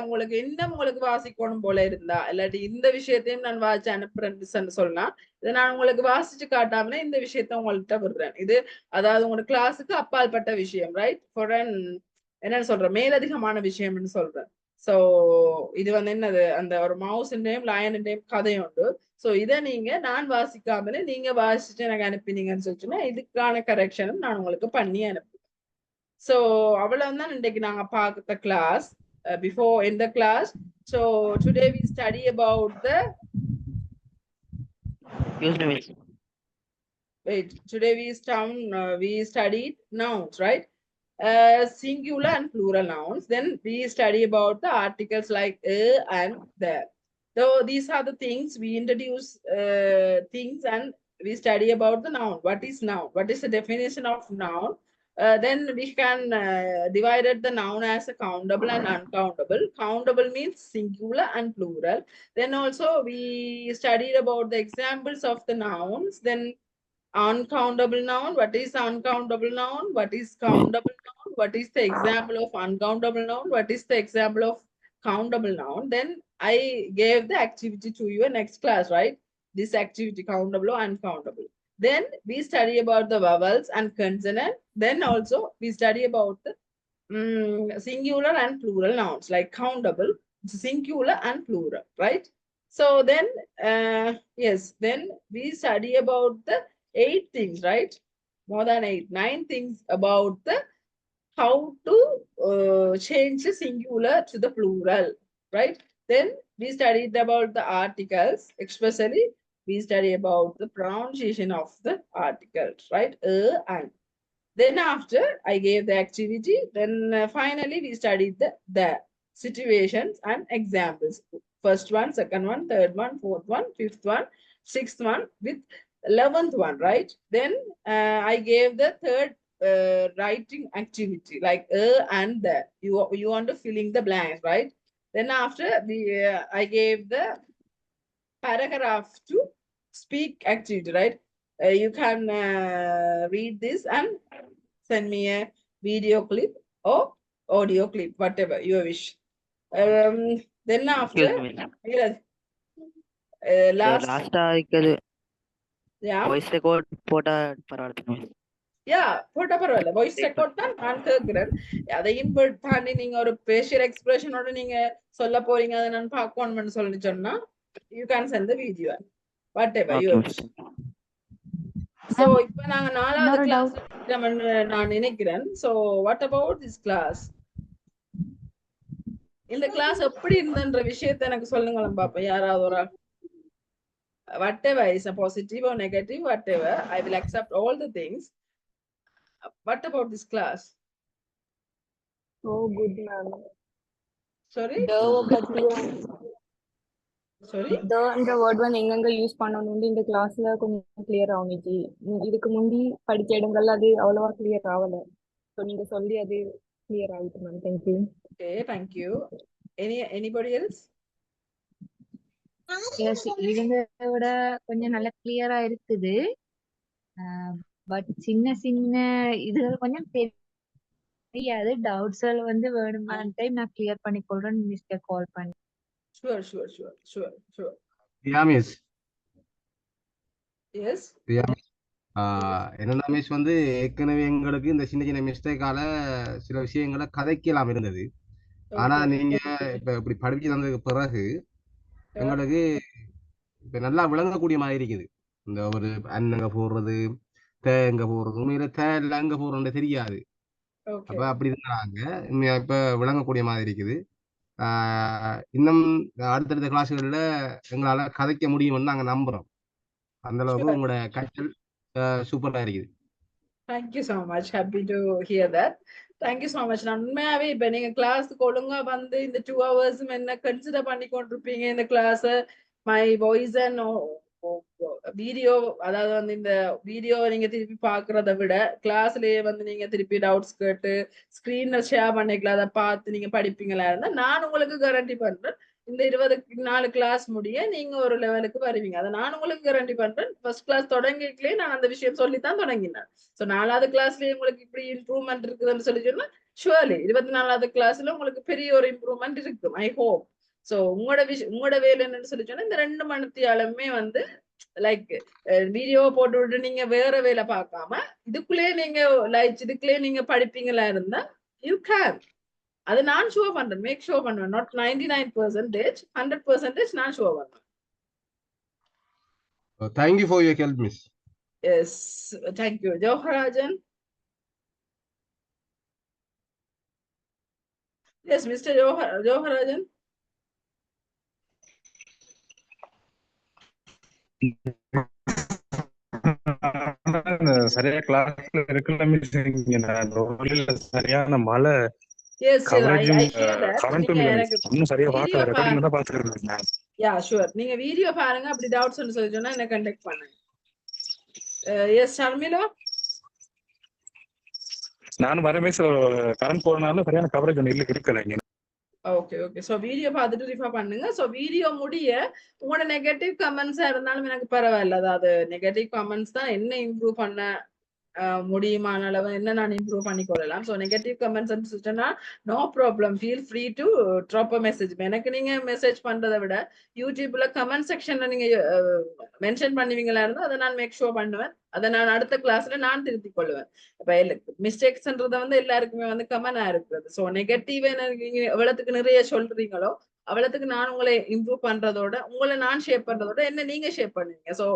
B: உங்களுக்கு இன்னும் உங்களுக்கு வாசிக்கணும் போல இருந்தா, இல்லாட்டி இந்த விஷயத்தையும் நான் வாசிச்சு அனுப்புறேன்னு சொல்லலாம். இதை நான் உங்களுக்கு வாசிச்சு காட்டாமலே இந்த விஷயத்த உங்கள்கிட்ட விடுறேன். இது அதாவது உங்களோட கிளாஸுக்கு அப்பாற்பட்ட விஷயம், ரைட்? என்னன்னு சொல்றேன், மேலதிகமான விஷயம்னு சொல்றேன். சோ இது என்னது, அந்த ஒரு மவுஸ்ன்டையும் லயன்டையும் கதை உண்டு. சோ இதை நீங்க நான் வாசிக்காமலே நீங்க வாசிச்சு எனக்கு அனுப்பினீங்கன்னு சொல்லிச்சுன்னா இதுக்கான கரெக்ஷனும் நான் உங்களுக்கு பண்ணி அனுப்புவேன். சோ அவ்வளவுதான் இன்றைக்கு நாங்க பார்த்த class. Before in the class, so today we study about the today we studied nouns, right? Singular and plural nouns. Then we study about the articles like a and the. So these are the things we introduce things, and we study about the noun. What is noun? What is the definition of noun? Then we can divide the noun as a countable and uncountable. Countable means singular and plural. Then also we studied about the examples of the nouns. Then uncountable noun, what is uncountable noun, what is countable noun, what is the example of uncountable noun, what is the example of countable noun. Then I gave the activity to you in next class, right? This activity, countable or uncountable. Then we study about the vowels and consonant. Then also we study about the singular and plural nouns like countable, singular and plural, right? So then yes, then we study about the 8 things, right? More than 8, 9 things about the how to change the singular to the plural, right? Then we studied about the articles, especially we study about the pronunciation of the articles, right? And then after I gave the activity, then finally we studied the situations and examples. First one, second one, third one, fourth one, fifth one, sixth one, with 11th one, right? Then I gave the third writing activity like and the. You want to fill in the blanks, right? Then after I gave the paragraph to speak activity, right? You can read this and send me a video clip or audio clip, whatever you wish. Then after
D: லாஸ்டா இருக்குது voice record போட்டா பரவாயில்ல.
B: போட்டா பரவாயில்ல, voice record தான் நான் கேட்கிறேன். அதையும் தாண்டி நீங்க ஒரு ஃபேஷியல் எக்ஸ்பிரஷனோட நீங்க சொல்ல போறீங்க, அதை நான் பார்க்கணும்னு சொல்லி சொன்னா you can send the video, whatever you wish. So இப்ப நாங்க 4வது கிளாஸ் நான் நினைக்கிறேன். So what about this class? இந்த கிளாஸ் எப்படி இருந்தன்ற விஷயத்தை எனக்கு சொல்லுங்களேன் பாப்பா, யாராவது ஒரு whatever is a positive or negative, whatever, I will accept all the things. What about this class?
H: Oh, good, ma'am.
B: Sorry? Sorry
H: இந்த வேர்ட் வந்து எங்கெங்க யூஸ் பண்ணணும் இந்த கிளாஸ்ல கொஞ்சம் கிளியர் ஆகுச்சு. இதுக்கு முந்தி படிச்ச இடங்கள்ல அது அவ்வளவா கிளியர் ஆகல. ஸோ நீங்க சொல்லி அது கிளியர் ஆகிட்டு ma'am. Thank you.
B: Okay thank you. Anybody else?
I: Yes, இருந்ததை விட கொஞ்சம் நல்லா கிளியரா இருக்குது. பட் சின்ன சின்ன இதுகள் கொஞ்சம் தெரியாது. டவுட்ஸ் வந்து வேணுமான டைம் நான் கிளியர் பண்ணிக்கொள்றேன். மிஸ்டர் கால் பண்ணி.
B: Sure.
E: Riya miss
B: yes.
E: Riya miss என்னன்னா மிஸ் வந்து ஏற்கனவே எங்களுக்கு இந்த சின்ன சின்ன மிஸ்டேக்கால சில விஷயங்களை கதைக்கலாம் இருந்தது. ஆனா நீங்க இப்ப இப்படி படிச்சு தந்ததுக்கு பிறகு எங்களுக்கு இப்ப நல்லா விளங்கக்கூடிய மாதிரி இருக்குது. இந்த ஒரு அண்ணங்க போடுறது தேங்க போடுறது உண்மையில தேல அங்க போடுறது தெரியாது. அப்ப அப்படி இருந்தாங்க இப்ப விளங்கக்கூடிய மாதிரி இருக்குது. இன்னும் அடுத்தடுத்த கிளாஸ்கள்ல எங்களால கதைக்க முடியும்னு நாங்க நம்புறோம். அந்த அளவுக்கு உங்களோட கற்றல் சூப்பரா இருக்குது.
B: Thank you so much. Happy to hear that. Thank you so much. நான் உண்மையாவே இப்ப நீங்க கிளாஸ்க்கு ஒழுங்கா வந்து இந்த 2 hours என்ன கன்சிடர் பண்ணி கொண்டிருப்பீங்க இந்த class. My voice and video, அதாவது வந்து இந்த வீடியோ நீங்க திருப்பி பாக்குறத விட கிளாஸ்லயே வந்து நீங்க திருப்பி டவுட்ஸ் கேட்டு ஸ்கிரீன்ல ஷேர் பண்ணிக்கலாம். அதை பார்த்து நீங்க படிப்பீங்களா இருந்தா நான் உங்களுக்கு கேரண்டி பண்றேன் இந்த 24 கிளாஸ் முடிய நீங்க ஒரு லெவலுக்கு வருவீங்க. அதை நான் உங்களுக்கு கேரண்டி பண்றேன். ஃபர்ஸ்ட் கிளாஸ் தொடங்கிக்கலே நான் அந்த விஷயம் சொல்லித்தான் தொடங்கினேன். ஸோ 4வது கிளாஸ்லயே உங்களுக்கு இப்படி இம்ப்ரூவ்மெண்ட் இருக்குதுன்னு சொல்லி சொன்னா ஷுவர்லி 24வது கிளாஸ்ல உங்களுக்கு பெரிய ஒரு இம்ப்ரூவ்மெண்ட் இருக்கும். I hope. ஸோ உங்களோட வேலை என்னன்னு சொல்லி சொன்னா இந்த 2 மணித்தியாலுமே வந்து லைக் வீடியோ போட்டு விட்டு நீங்க வேற வேலை பார்க்காம இதுக்குள்ளேயே நீங்க இதுக்குள்ளேயே நீங்க படிப்பீங்களா இருந்தா யூ கேன். அது நான் ஷோ பண்றேன், மேக் ஷோ பண்ணுவேன். நாட் 99%, 100% நான் ஷோ பண்ணுவேன்.
E: Thank you for your help, miss.
B: Yes, thank you. Joharajan. Yes, Mr. Joharajan.
C: சரியா கிளாஸ்ல இருக்கல மிஸ். சரியான மழை.
B: Yes,
C: coverage
B: I hear that.
C: Current இன்னும் சரியா பார்க்கல. ரெக்கார்டிங் தான் பார்த்துட்டு இருக்கேன்.
B: Yeah, sure. நீங்க வீடியோ பாருங்க. அப்படி டவுட்ஸ் சொல்லி சொன்னா என்ன கான்டாக்ட் பண்ணுங்க. Yes, Sharmila.
C: நானும் வர மிஸ் கரண்ட் போறனால சரியான கவரேஜ் ஒன்று இருக்கல இங்க.
B: ஓகே. ஸோ வீடியோ பார்த்துட்டு ரிஃபர் பண்ணுங்க. ஸோ வீடியோ முடிய உங்களோட நெகட்டிவ் கமெண்ட்ஸா இருந்தாலும் எனக்கு பரவாயில்ல. அதாவது நெகட்டிவ் கமெண்ட்ஸ் தான் என்ன இம்ப்ரூவ் பண்ண முடியுமான அளவு என்ன நான் இம்ப்ரூவ் பண்ணிக்கொள்ளலாம். ஸோ நெகட்டிவ் கமெண்ட்ஸ் சொன்னா no problem, feel free to drop a message. எனக்கு நீங்க மெசேஜ் பண்றதை விட யூடியூப்ல கமெண்ட் செக்ஷன்ல நீங்க மென்ஷன் பண்ணுவீங்களா இருந்தா அதை நான் மேக் ஷோ பண்ணுவேன். அதை நான் அடுத்த கிளாஸ்ல நான் திருத்திக் கொள்வேன். இப்ப மிஸ்டேக்ஸ்ன்றத வந்து எல்லாருக்குமே வந்து கமெண்டா இருக்கிறது. ஸோ நெகட்டிவ் நீங்க எவ்வளவுக்கு நிறைய சொல்றீங்களோ அவ்வளவுக்கு நான் உங்களை இம்ப்ரூவ் பண்றதோட உங்களை நான் ஷேப் பண்றதோட என்ன நீங்க ஷேப் பண்ணுவீங்க. ஸோ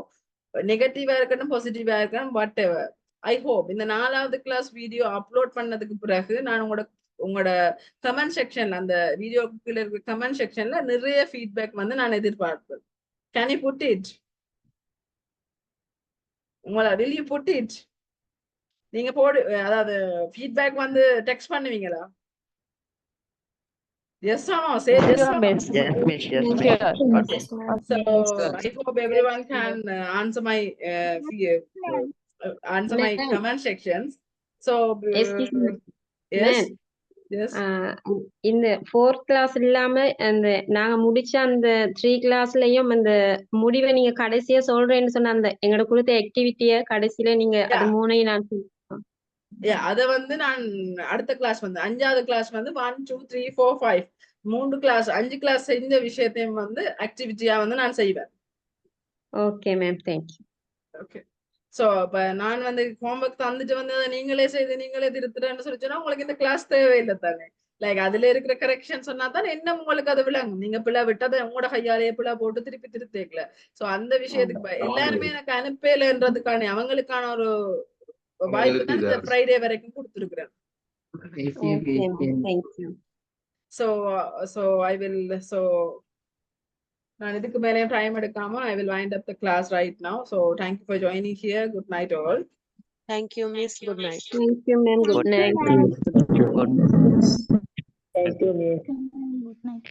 B: நெகட்டிவா இருக்கட்டும் பாசிட்டிவா இருக்கட்டும் வாட் எவர். ஐ ஹோப் இந்த 4வது கிளாஸ் வீடியோ அப்லோட் பண்ணதுக்கு பிறகு நான் உங்களோட கமெண்ட் செக்ஷன்ல அந்த வீடியோக்குள்ள இருக்க கமெண்ட் செக்ஷன்ல நிறைய ஃபீட்பேக் வந்து நான் எதிர்பார்ப்பேன். Can you put it? will you put it? நீங்க போடு, அதாவது ஃபீட்பேக் வந்து டெக்ஸ்ட் பண்ணுவீங்களா? Yes or no? Say yes or no.
D: Yes.
B: So I hope everyone can answer my comment sections. So yes.
J: இந்த 4th கிளாஸ் இல்லாம அந்த நாங்க முடிச்ச அந்த 3 கிளாஸ்லயும் அந்த முடிவை நீங்க கடைசியா சொல்றேன்னு சொன்ன அந்த எங்களோட கொடுத்த ஆக்டிவிட்டிய கடைசியில நீங்க அது 3ஐயும் நான்
B: அத வந்து நான் அடுத்த கிளாஸ் வந்து 5வது கிளாஸ் வந்து 1 2 3 4 5 3 கிளாஸ் 5 கிளாஸ் செஞ்ச விஷயத்தையும் வந்து ஆக்டிவிட்டியா வந்து நான் செய்வேன்.
J: Okay ma'am, thank you.
B: Okay. So இப்ப நான் வந்து ஹோம்வொர்க் தந்துட்டு வந்து நீங்களே செய்து நீங்களே திருத்துறேன்னு சொல்லி சொன்னா உங்களுக்கு இந்த கிளாஸ் தேவையில்லை தானே. லைக் அதுல இருக்கிற கரெக்ஷன் சொன்னா தான் என்ன உங்களுக்கு அது விளங்கும். நீங்க பிள்ளை விட்டதை உங்களோட கையாலேயே பிள்ளை போட்டு திருப்பி திருத்தேக்கல. சோ அந்த விஷயத்துக்கு எல்லாருமே எனக்கு அனுப்பலன்றதுக்கான அவங்களுக்கான ஒரு வாய்ப்பு தான் இந்த ஃப்ரைடே வரைக்கும் கொடுத்துருக்குறேன். So I will நான் இதுக்கு மேலே டைம் எடுக்காம I will wind up the class right now. So thank you for joining here. Good night all.
K: Thank you miss. Good night.
J: Thank you ma'am. Good night.
D: Good night.
F: Thank you, miss.
K: Good night.